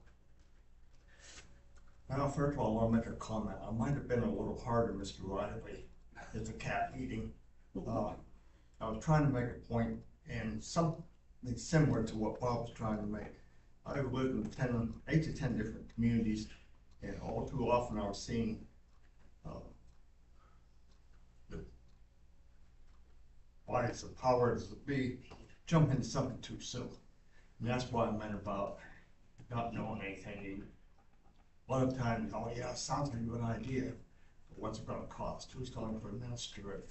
Speaker 6: Now, first of all, I want to make a comment. I might have been a little hard on Mr. Riley at the cat meeting. I was trying to make a point, and something similar to what Bob was trying to make. I've lived in 8 to 10 different communities, and all too often I was seeing the bodies of powers that be jump into something too soon. And that's what I meant about not knowing anything. A lot of times, oh yeah, it sounds like a good idea, but what's it gonna cost? Who's going to administer it?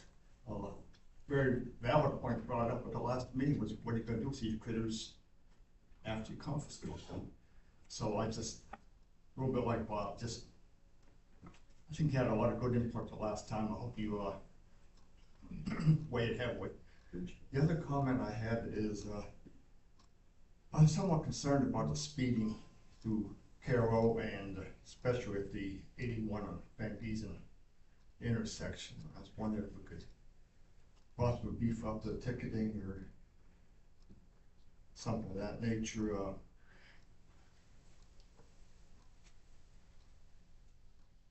Speaker 6: Very valid point brought up at the last meeting was, what are you gonna do with these critters after you confiscate them? So I just, a little bit like Bob, I think you had a lot of good input the last time. I hope you weigh it heavily. The other comment I had is, I'm somewhat concerned about the speeding through Carroll and especially at the 81 on Van Giesen intersection. I was wondering if we could possibly beef up the ticketing or something of that nature.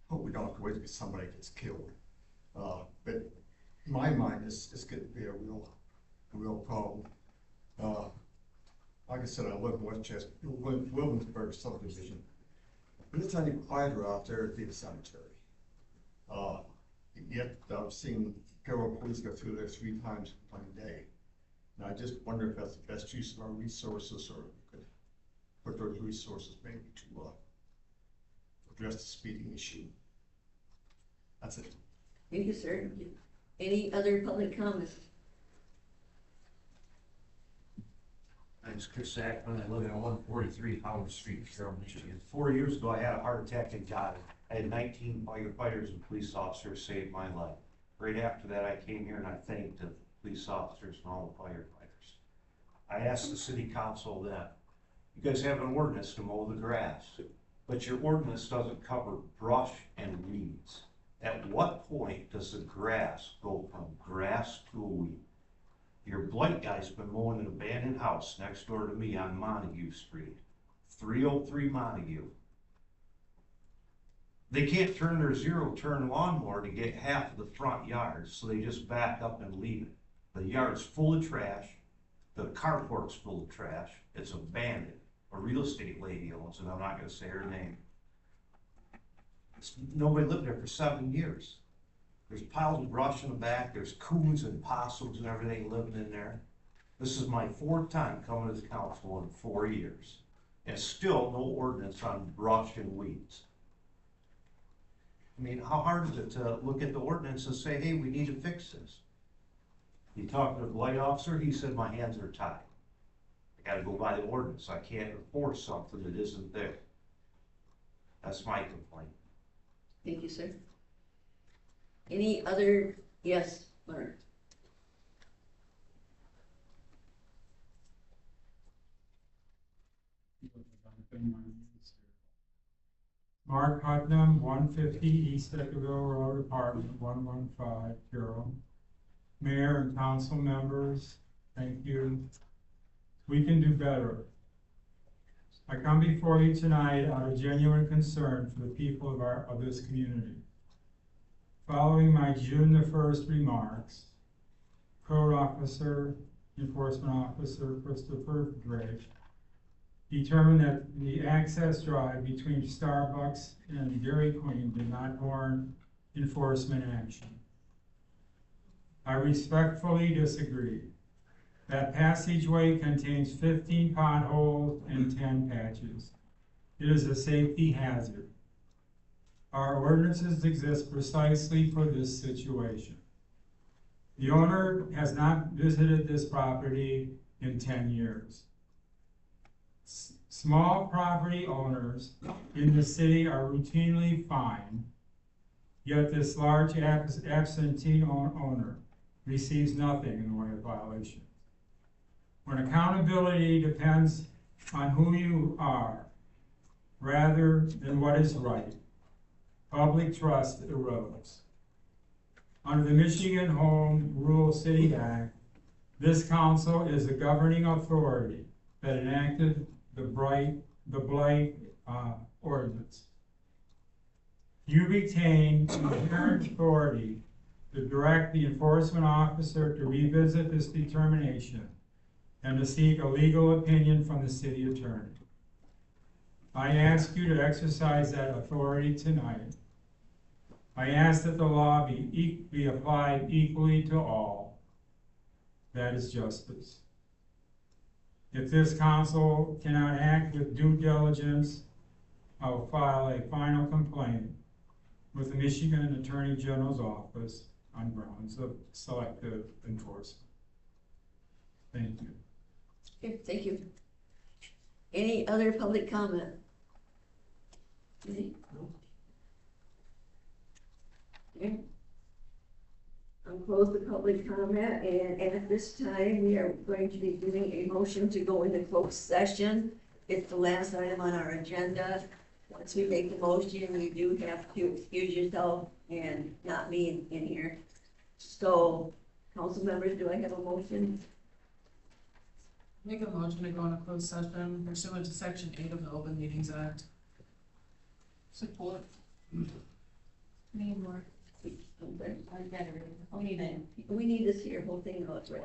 Speaker 6: Hope we don't have to wait till somebody gets killed. But in my mind, it's going to be a real problem. Like I said, I live in Westchester, Williamsburg subdivision. If it's any quieter out there, it'd be the cemetery. Yet I've seen Carroll police go through there 3 times on a day. And I just wonder if that's the best use of our resources, or we could put those resources maybe to address the speeding issue. That's it.
Speaker 4: Thank you, sir. Any other public comments?
Speaker 19: My name's Chris Sackman. I live at 143 Howard Street, Carroll, Michigan. 4 years ago, I had a heart attack and died. I had 19 firefighters and police officers save my life. Right after that, I came here and I thanked the police officers and all the firefighters. I asked the city council then, You guys have an ordinance to mow the grass, but your ordinance doesn't cover brush and weeds. At what point does the grass go from grass to a weed? Your blight guy's been mowing an abandoned house next door to me on Montague Street, 303 Montague. They can't turn their zero-turn lawnmower to get half of the front yard, so they just back up and leave it. The yard's full of trash, the carport's full of trash, it's abandoned. A real estate lady owns it, I'm not gonna say her name. Nobody lived there for 7 years. There's piles of brush in the back, there's coons and possums and everything living in there. This is my 4th time coming to the council in 4 years. And still no ordinance on brush and weeds. I mean, how hard is it to look at the ordinance and say, hey, we need to fix this? You talk to the blight officer, he said, my hands are tied. I gotta go by the ordinance, I can't enforce something that isn't there. That's my complaint.
Speaker 4: Thank you, sir. Any other, yes, Mark?
Speaker 20: Mark Putnam, 150 East Eckerville Road, apartment 115, Carroll. Mayor and council members, thank you. We can do better. I come before you tonight out of genuine concern for the people of this community. Following my June the 1st remarks, Code Officer, Enforcement Officer Christopher Drake determined that the access drive between Starbucks and Dairy Queen did not warrant enforcement action. I respectfully disagree. That passageway contains 15 potholes and 10 patches. It is a safety hazard. Our ordinances exist precisely for this situation. The owner has not visited this property in 10 years. Small property owners in the city are routinely fined, yet this large absentee owner receives nothing in the way of violation. When accountability depends on who you are rather than what is right, public trust erodes. Under the Michigan Home Rule City Act, this council is the governing authority that enacted the blight ordinance. You retain inherent authority to direct the enforcement officer to revisit this determination and to seek a legal opinion from the city attorney. I ask you to exercise that authority tonight. I ask that the law be applied equally to all. That is justice. If this council cannot act with due diligence, I will file a final complaint with the Michigan Attorney General's office on grounds of selective enforcement. Thank you.
Speaker 4: Okay, thank you. Any other public comment? Any? No. Okay. I'll close the public comment, and at this time, we are going to be doing a motion to go into closed session. It's the last item on our agenda. Once we make the motion, you do have to excuse yourself and not me in here. So, council members, do I have a motion?
Speaker 5: Make a motion to go into closed session pursuant to section 8 of the Open Meetings Act.
Speaker 3: Support. Need more.
Speaker 4: We need this here, whole thing goes right.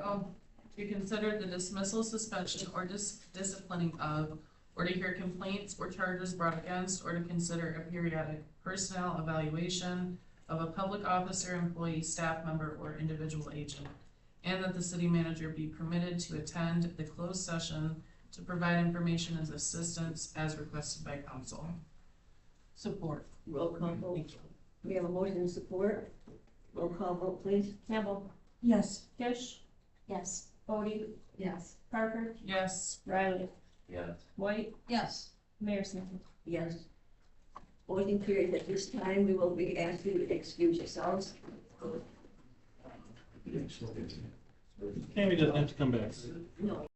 Speaker 5: To consider the dismissal, suspension, or disciplining of, or to hear complaints or charges brought against, or to consider a periodic personnel evaluation of a public officer, employee, staff member, or individual agent, and that the city manager be permitted to attend the closed session to provide information and assistance as requested by council.
Speaker 4: Support. Roll call vote. We have a motion in support. Roll call vote, please.
Speaker 3: Campbell.
Speaker 12: Yes.
Speaker 3: Kish. Yes. Bodie.
Speaker 10: Yes.
Speaker 3: Parker.
Speaker 5: Yes.
Speaker 3: Riley.
Speaker 18: Yes.
Speaker 3: White.
Speaker 11: Yes.
Speaker 3: Mayor Smith.
Speaker 4: Yes. Motion carries. At this time, we will be asked you to excuse yourselves.
Speaker 8: Tammy doesn't have to come back.
Speaker 4: No.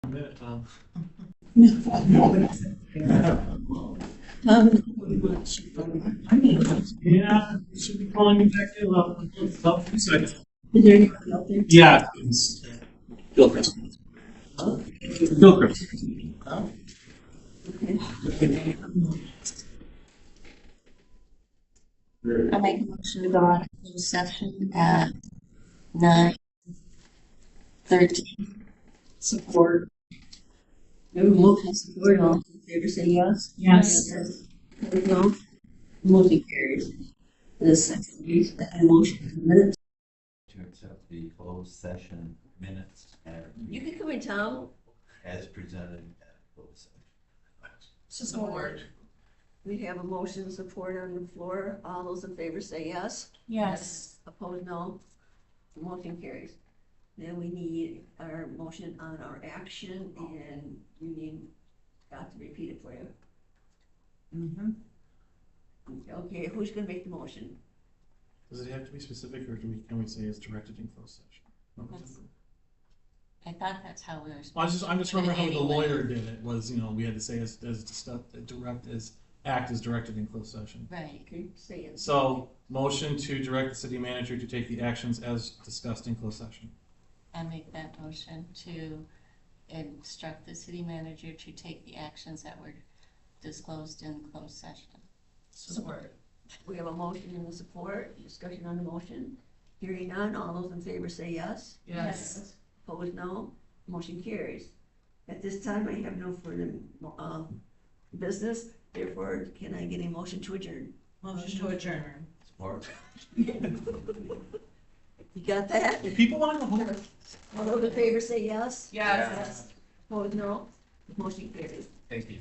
Speaker 8: Minute, Tom. Yeah, should be calling me back in about 2 seconds.
Speaker 4: Is there anyone out there?
Speaker 8: Yeah. It's Gilchrist. Gilchrist.
Speaker 3: I make a motion to go on a closed session at 9:13.
Speaker 4: Support. Every motion support, all in favor say yes?
Speaker 3: Yes.
Speaker 4: Opposed, no? Motion carries. The second read, the motion in the minutes.
Speaker 14: To accept the closed session minutes
Speaker 4: You can come in, Tom.
Speaker 14: as presented at closed session.
Speaker 5: Support.
Speaker 4: We have a motion support on the floor. All those in favor say yes.
Speaker 3: Yes.
Speaker 4: Opposed, no. Motion carries. Then we need our motion on our action, and you need, got to repeat it for you. Okay, who's gonna make the motion?
Speaker 8: Does it have to be specific, or can we say it's directed in closed session?
Speaker 3: I thought that's how we were supposed to.
Speaker 8: Well, I'm just remembering how the
Speaker 3: anyway.
Speaker 8: lawyer did it, was, we had to say as stuff, act is directed in closed session.
Speaker 3: Right.
Speaker 4: Okay, say it.
Speaker 8: So, motion to direct the city manager to take the actions as discussed in closed session.
Speaker 3: I make that motion to instruct the city manager to take the actions that were disclosed in closed session.
Speaker 5: Support.
Speaker 4: We have a motion and a support, discussion on the motion. Hearing none, all those in favor say yes.
Speaker 5: Yes.
Speaker 4: Opposed, no. Motion carries. At this time, I have no further, business, therefore, can I get a motion to adjourn?
Speaker 5: Motion to adjourn.
Speaker 14: Support.
Speaker 4: You got that?
Speaker 8: If people want to go home.
Speaker 4: All those in favor say yes.
Speaker 5: Yes.
Speaker 4: Opposed, no. Motion carries.
Speaker 19: Thank you.